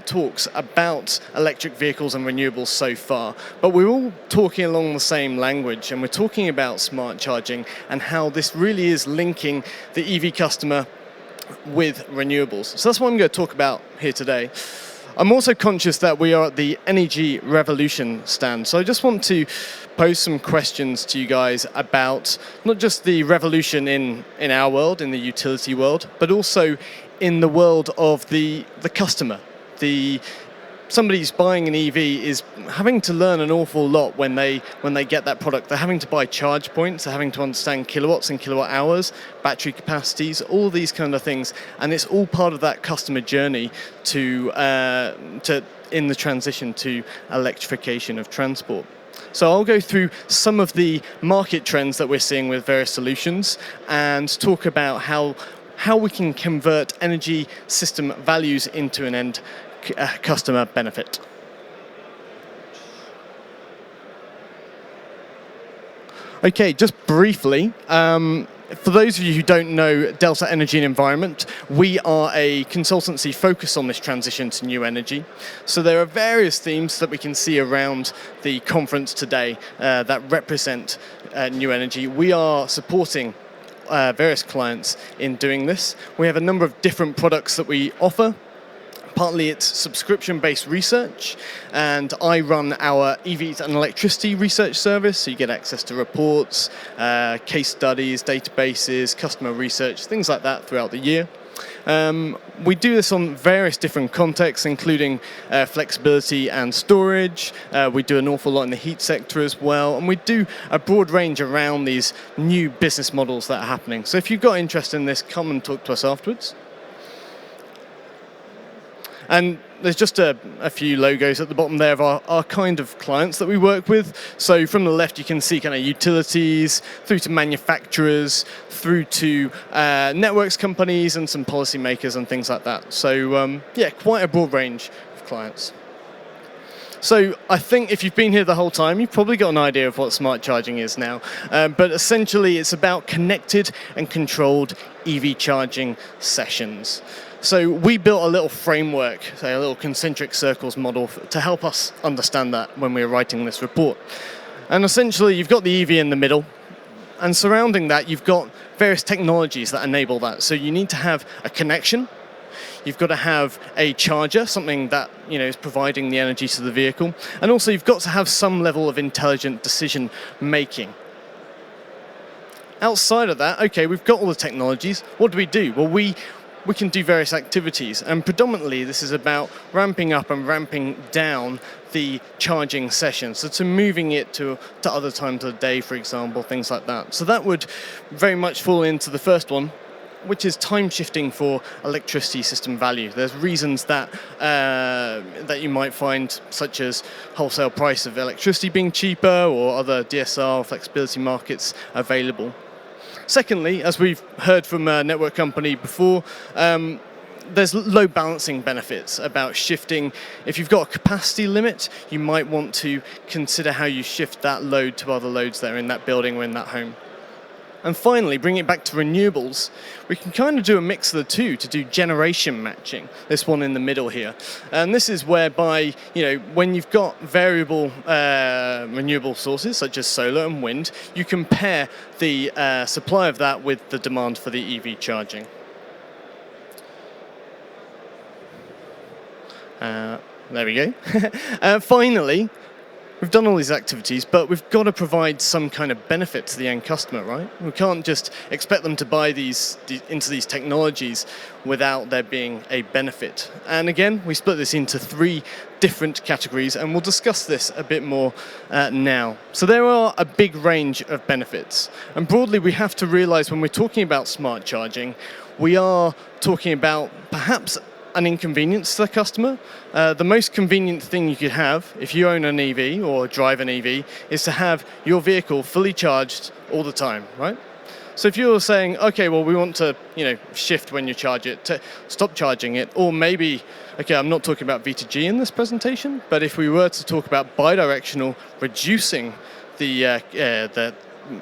talks about electric vehicles and renewables so far. But we're all talking along the same language, and we're talking about smart charging and how this really is linking the EV customer with renewables. So that's what I'm going to talk about here today. I'm also conscious that we are at the Energy Revolution stand, so I just want to pose some questions to you guys about not just the revolution in our world, in the utility world, but also in the world of the customer, somebody's buying an EV is having to learn an awful lot when they get that product. They're having to buy charge points, they're having to understand kilowatts and kilowatt hours, battery capacities, all these kind of things, and it's all part of that customer journey to in the transition to electrification of transport. So I'll go through some of the market trends that we're seeing with various solutions and talk about how we can convert energy system values into an end customer benefit. Okay, just briefly, for those of you who don't know Delta Energy and Environment, we are a consultancy focused on this transition to new energy. So there are various themes that we can see around the conference today that represent new energy. We are supporting various clients in doing this. We have a number of different products that we offer. Partly it's subscription-based research, and I run our EVs and electricity research service, so you get access to reports, case studies, databases, customer research, things like that throughout the year. We do this on various different contexts, including flexibility and storage. We do an awful lot in the heat sector as well, and we do a broad range around these new business models that are happening. So if you've got interest in this, come and talk to us afterwards. And there's just a few logos at the bottom there of our kind of clients that we work with. So from the left, you can see kind of utilities, through to manufacturers, through to networks companies and some policymakers and things like that. So yeah, quite a broad range of clients. So I think if you've been here the whole time, you've probably got an idea of what smart charging is now. But essentially, it's about connected and controlled EV charging sessions. So we built a little framework, say a little concentric circles model to help us understand that when we were writing this report. And essentially, you've got the EV in the middle, and surrounding that, you've got various technologies that enable that. So you need to have a connection. You've got to have a charger, something that is providing the energy to the vehicle. And also, you've got to have some level of intelligent decision making. Outside of that, okay, we've got all the technologies. What do? Well, we can do various activities, and predominantly this is about ramping up and ramping down the charging session, so to moving it to other times of the day, for example, things like that. So that would very much fall into the first one, which is time shifting for electricity system value. There's reasons that that you might find, such as wholesale price of electricity being cheaper or other DSR flexibility markets available. Secondly, as we've heard from a network company before, there's load balancing benefits about shifting. If you've got a capacity limit, you might want to consider how you shift that load to other loads that are in that building or in that home. And finally, bringing it back to renewables, we can kind of do a mix of the two to do generation matching, this one in the middle here. And this is whereby, when you've got variable renewable sources, such as solar and wind, you compare the supply of that with the demand for the EV charging. There we go. Finally, we've done all these activities, but we've got to provide some kind of benefit to the end customer, right? We can't just expect them to buy into these technologies without there being a benefit. And again, we split this into 3 different categories, and we'll discuss this a bit more now. So there are a big range of benefits. And broadly, we have to realize when we're talking about smart charging, we are talking about perhaps an inconvenience to the customer. The most convenient thing you could have if you own an EV or drive an EV is to have your vehicle fully charged all the time, right? So if you're saying, okay, well, we want to, shift when you charge it, to stop charging it, or maybe, okay, I'm not talking about V2G in this presentation, but if we were to talk about bidirectional, reducing the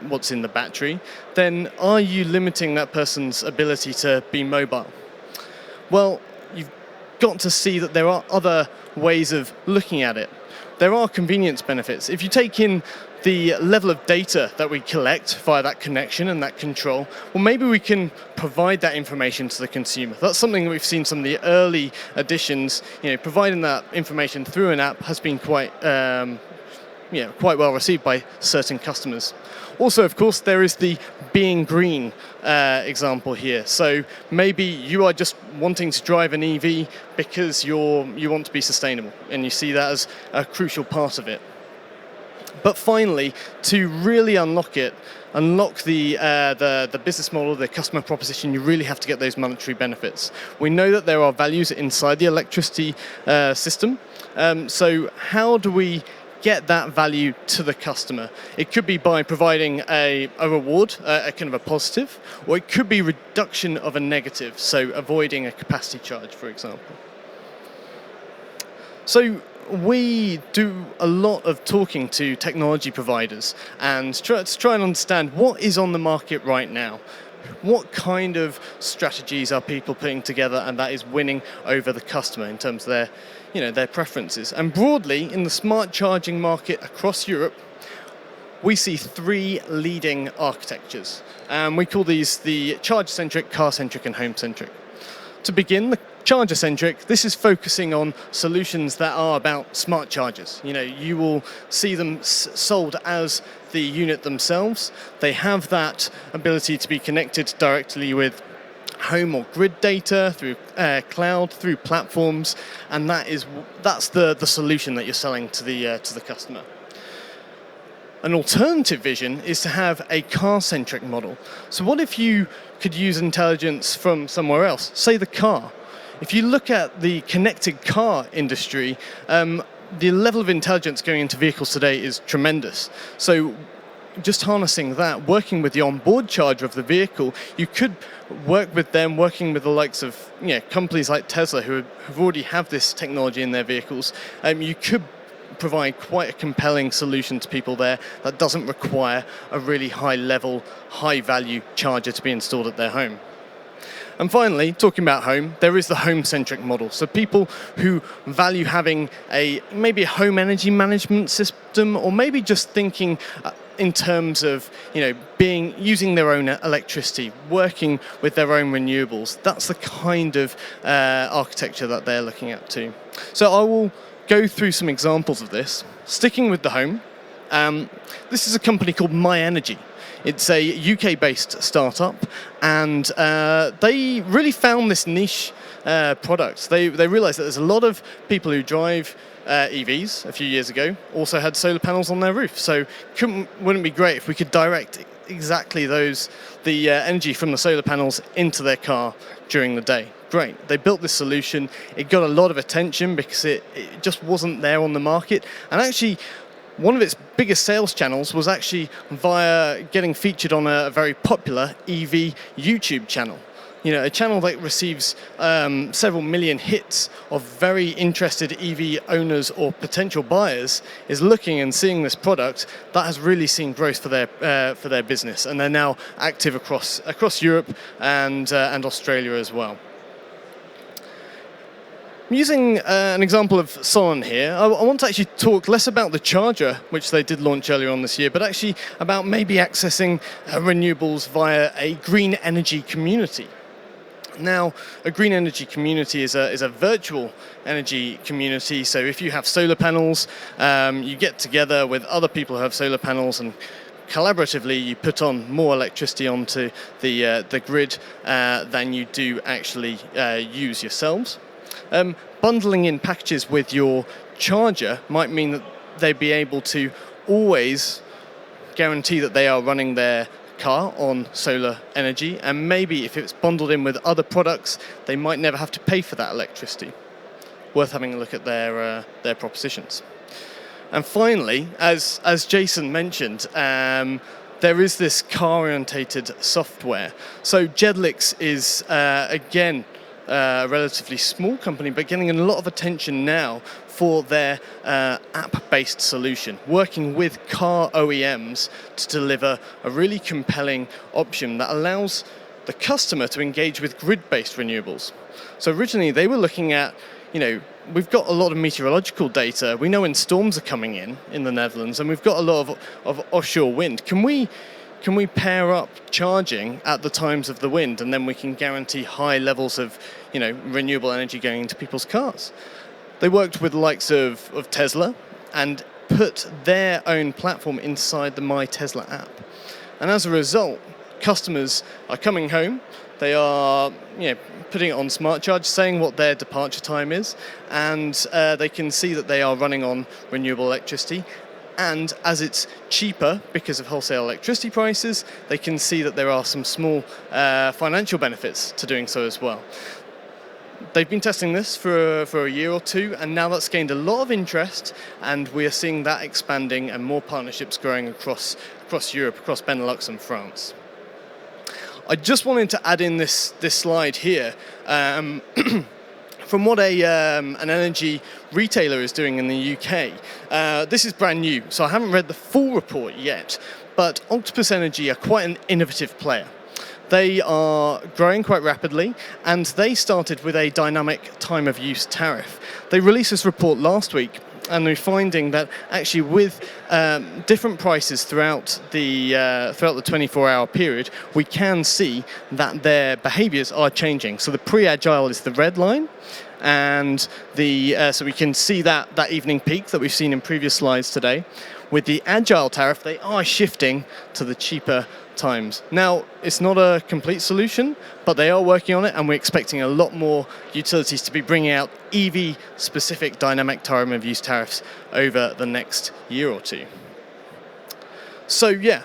what's in the battery, then are you limiting that person's ability to be mobile? Well, you've got to see that there are other ways of looking at it. There are convenience benefits. If you take in the level of data that we collect via that connection and that control, well, maybe we can provide that information to the consumer. That's something that we've seen some of the early additions, providing that information through an app has been quite quite well received by certain customers. Also, of course, there is the being green example here. So maybe you are just wanting to drive an EV because you want to be sustainable, and you see that as a crucial part of it. But finally, to really unlock the business model, the customer proposition, you really have to get those monetary benefits. We know that there are values inside the electricity system. So how do we get that value to the customer? It could be by providing a reward, a kind of a positive, or it could be reduction of a negative, so avoiding a capacity charge, for example. So we do a lot of talking to technology providers and try and understand what is on the market right now. What kind of strategies are people putting together, and that is winning over the customer in terms of their preferences. And broadly, in the smart charging market across Europe, we see 3 leading architectures. We call these the charge-centric, car-centric, and home-centric. To begin, the charger-centric, this is focusing on solutions that are about smart chargers. You will see them sold as the unit themselves. They have that ability to be connected directly with home or grid data through cloud, through platforms, and that's the solution that you're selling to the customer. An alternative vision is to have a car-centric model. So what if you could use intelligence from somewhere else, say the car? If you look at the connected car industry, the level of intelligence going into vehicles today is tremendous. So just harnessing that, working with the onboard charger of the vehicle, you could work with them, working with the likes of companies like Tesla who already have this technology in their vehicles. You could provide quite a compelling solution to people there that doesn't require a really high-level, high-value charger to be installed at their home. And finally, talking about home, there is the home-centric model. So people who value having maybe a home energy management system, or maybe just thinking in terms of using their own electricity, working with their own renewables. That's the kind of architecture that they're looking at too. So I will go through some examples of this. Sticking with the home, this is a company called My Energy. It's a UK-based startup, and they really found this niche product. They realized that there's a lot of people who drive EVs a few years ago also had solar panels on their roof. So wouldn't it be great if we could direct exactly the energy from the solar panels into their car during the day? Great. They built this solution. It got a lot of attention because it just wasn't there on the market. And actually, one of its biggest sales channels was actually via getting featured on a very popular EV YouTube channel. A channel that receives several million hits of very interested EV owners or potential buyers is looking and seeing this product that has really seen growth for their business, and they're now active across Europe and Australia as well. Using an example of Solon here, I want to actually talk less about the charger, which they did launch earlier on this year, but actually about maybe accessing renewables via a green energy community. Now, a green energy community is a virtual energy community. So if you have solar panels, you get together with other people who have solar panels, and collaboratively you put on more electricity onto the grid than you do actually use yourselves. Bundling in packages with your charger might mean that they'd be able to always guarantee that they are running their car on solar energy, and maybe if it's bundled in with other products, they might never have to pay for that electricity. Worth having a look at their propositions. And finally, as Jason mentioned, there is this car-orientated software. So Jedlix is again a relatively small company, but getting a lot of attention now for their app-based solution, working with car OEMs to deliver a really compelling option that allows the customer to engage with grid-based renewables. So originally they were looking at, we've got a lot of meteorological data. We know when storms are coming in the Netherlands, and we've got a lot of offshore wind. Can we pair up charging at the times of the wind, and then we can guarantee high levels of renewable energy going into people's cars? They worked with the likes of Tesla, and put their own platform inside the My Tesla app. And as a result, customers are coming home, they are putting it on Smart Charge, saying what their departure time is, and they can see that they are running on renewable electricity. And as it's cheaper because of wholesale electricity prices, they can see that there are some small financial benefits to doing so as well. They've been testing this for a year or two, and now that's gained a lot of interest, and we are seeing that expanding and more partnerships growing across Europe, across Benelux and France. I just wanted to add in this slide here from what an energy retailer is doing in the UK. This is brand new, so I haven't read the full report yet, but Octopus Energy are quite an innovative player. They are growing quite rapidly, and they started with a dynamic time of use tariff. They released this report last week, and they're finding that actually with different prices throughout the 24-hour period, we can see that their behaviors are changing. So the pre-agile is the red line, and so we can see that evening peak that we've seen in previous slides today. With the agile tariff, they are shifting to the cheaper times. Now, it's not a complete solution, but they are working on it, and we're expecting a lot more utilities to be bringing out EV-specific dynamic time of use tariffs over the next year or two. So yeah,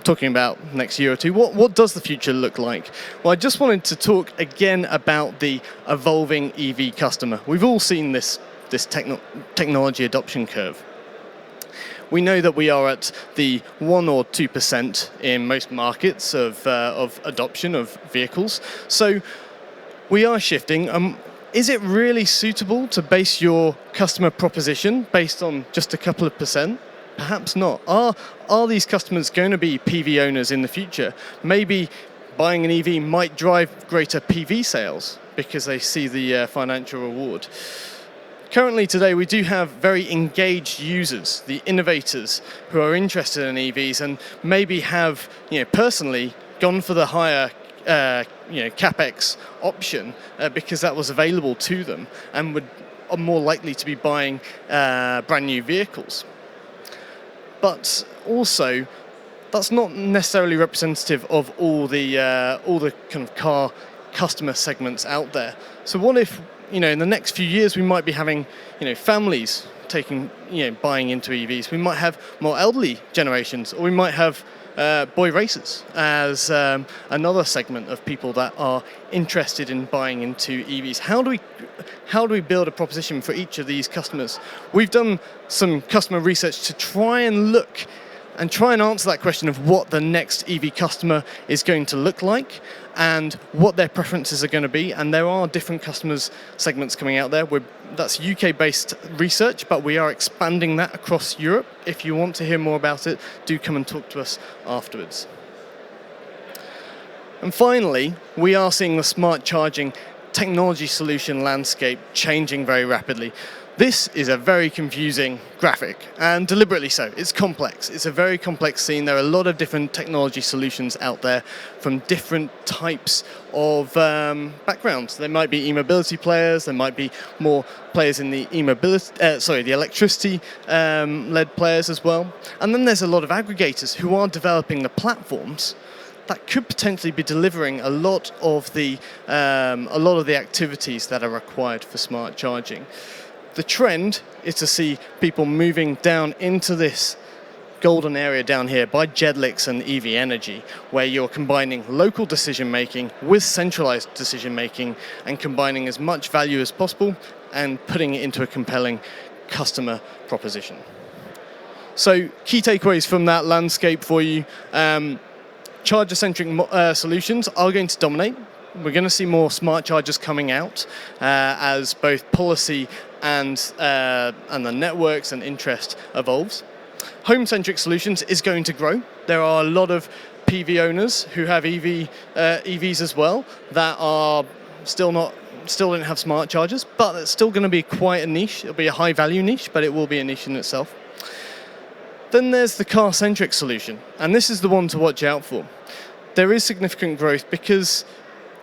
talking about next year or two, what does the future look like? Well, I just wanted to talk again about the evolving EV customer. We've all seen this technology adoption curve. We know that we are at the 1 or 2% in most markets of adoption of vehicles. So we are shifting. Is it really suitable to base your customer proposition based on just a couple of percent? Perhaps not. Are these customers going to be PV owners in the future? Maybe buying an EV might drive greater PV sales because they see the financial reward. Currently today we do have very engaged users, the innovators who are interested in EVs and maybe have personally gone for the higher capex option because that was available to them and are more likely to be buying brand new vehicles. But also, that's not necessarily representative of all the kind of car customer segments out there. So what if in the next few years we might be having families buying into EVs. We might have more elderly generations, or we might have boy racers as another segment of people that are interested in buying into EVs. How do we build a proposition for each of these customers? We've done some customer research to try and answer that question of what the next EV customer is going to look like and what their preferences are going to be. And there are different customers segments coming out there. That's UK-based research, but we are expanding that across Europe. If you want to hear more about it, do come and talk to us afterwards. And finally, we are seeing the smart charging technology solution landscape changing very rapidly. This is a very confusing graphic, and deliberately so. It's complex. It's a very complex scene. There are a lot of different technology solutions out there from different types of backgrounds. There might be e-mobility players. There might be more players in the the electricity-led players as well. And then there's a lot of aggregators who are developing the platforms that could potentially be delivering a lot of the activities that are required for smart charging. The trend is to see people moving down into this golden area down here by Jedlix and EV Energy, where you're combining local decision-making with centralized decision-making and combining as much value as possible and putting it into a compelling customer proposition. So key takeaways from that landscape for you. Charger-centric solutions are going to dominate. We're going to see more smart chargers coming out as both policy and the networks and interest evolves. Home-centric solutions is going to grow. There are a lot of PV owners who have EVs as well that are still don't have smart chargers, but it's still going to be quite a niche. It'll be a high-value niche, but it will be a niche in itself. Then there's the car-centric solution, and this is the one to watch out for. There is significant growth because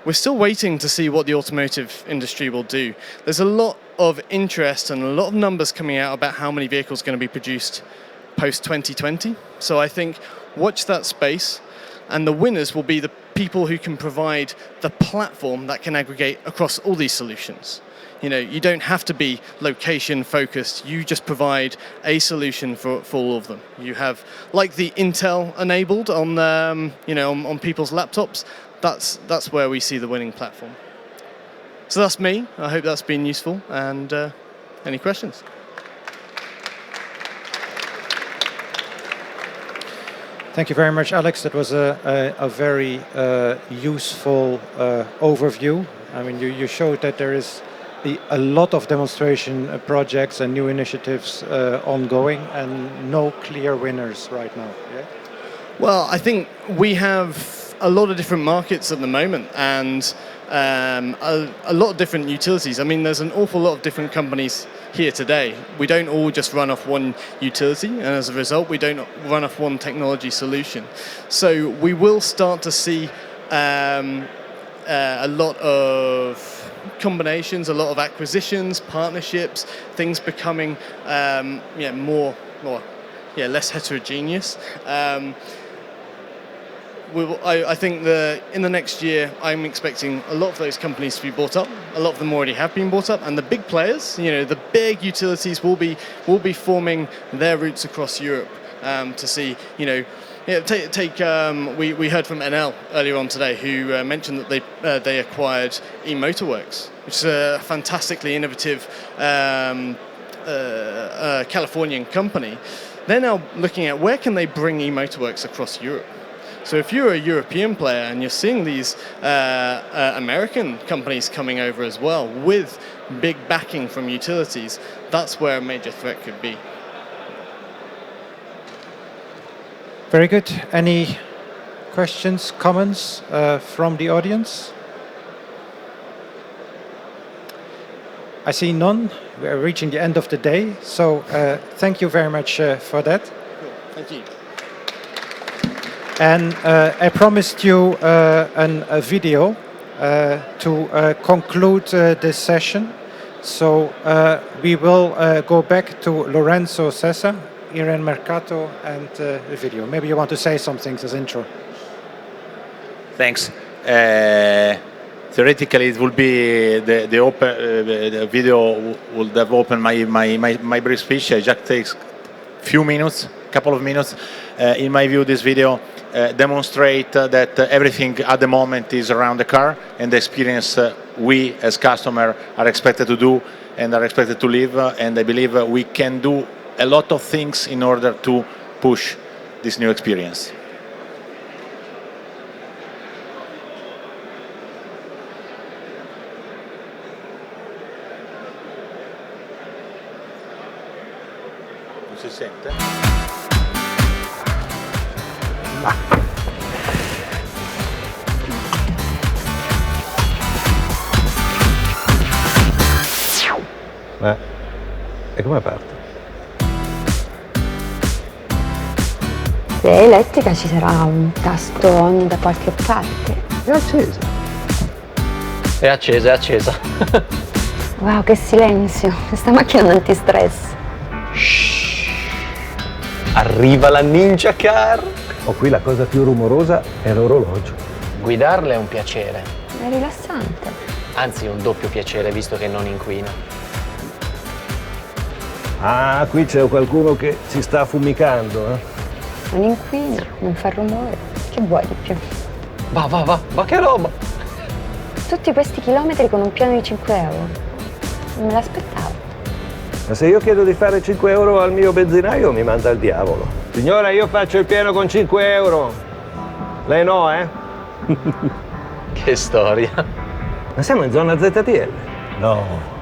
we're still waiting to see what the automotive industry will do. There's a lot of interest and a lot of numbers coming out about how many vehicles are going to be produced post 2020. So I think watch that space, and the winners will be the people who can provide the platform that can aggregate across all these solutions. You know, you don't have to be location focused. You just provide a solution for all of them. You have, like the Intel enabled on, on people's laptops. That's where we see the winning platform. So that's me. I hope that's been useful. And any questions? Thank you very much, Alex. That was a very useful overview. I mean, you showed that there is a lot of demonstration projects and new initiatives ongoing, and no clear winners right now. Yeah? Well, I think we have a lot of different markets at the moment, and a lot of different utilities. I mean, there's an awful lot of different companies here today. We don't all just run off one utility, and as a result, we don't run off one technology solution. So we will start to see a lot of combinations, a lot of acquisitions, partnerships, things becoming less heterogeneous. I think in the next year, I'm expecting a lot of those companies to be bought up. A lot of them already have been bought up, and the big players, the big utilities, will be forming their routes across Europe to see, we heard from NL earlier on today, who mentioned that they acquired eMotorworks, which is a fantastically innovative Californian company. They're now looking at where can they bring eMotorworks across Europe. So if you're a European player and you're seeing these American companies coming over as well with big backing from utilities, that's where a major threat could be. Very good. Any questions, comments from the audience? I see none. We are reaching the end of the day, so thank you very much for that. Cool. Thank you. And I promised you a video to conclude this session. So we will go back to Lorenzo Sessa, Irene Mercato, and the video. Maybe you want to say something as intro. Thanks. Theoretically, it will be the video would have opened my brief speech. It just takes few minutes, couple of minutes. In my view, this video demonstrate that everything at the moment is around the car, and the experience we as customer are expected to do and are expected to live. And I believe we can do a lot of things in order to push this new experience. Non si sente? E come parte? Se è elettrica ci sarà un tastone da qualche parte. È accesa. È accesa, è accesa. Wow, che silenzio! Questa macchina è un antistress. Shhh. Arriva la Ninja Car. Oh, qui la cosa più rumorosa è l'orologio. Guidarla è un piacere. È rilassante. Anzi, un doppio piacere, visto che non inquina. Ah, qui c'è qualcuno che ci sta affumicando, eh? Non inquina, non fa rumore. Che vuoi di più? Va, che roba! Tutti questi chilometri con un piano di 5 euro. Non me l'aspettavo. Ma se io chiedo di fare 5 euro al mio benzinaio mi manda il diavolo. Signora, io faccio il pieno con 5 euro. Lei no, eh? Che storia. Ma siamo in zona ZTL? No.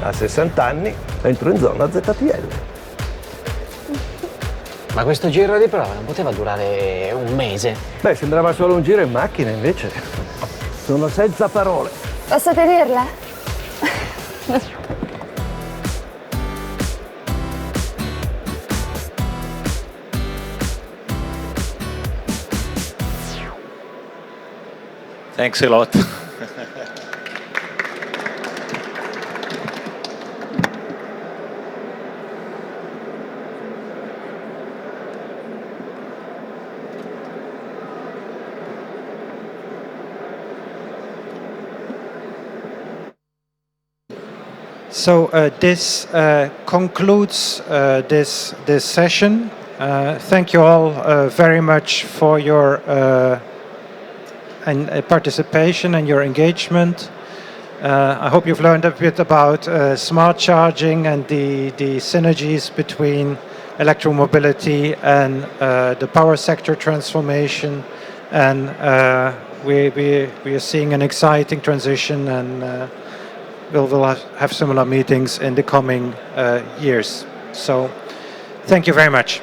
A 60 anni entro in zona ZTL. Ma questo giro di prova non poteva durare un mese? Beh, sembrava solo un giro in macchina, invece. Sono senza parole. Posso tenerla? Thanks a lot. So this concludes this session. Thank you all very much for your participation and your engagement. I hope you've learned a bit about smart charging and the synergies between electromobility and the power sector transformation. And we are seeing an exciting transition, and we'll have similar meetings in the coming years. So thank you very much.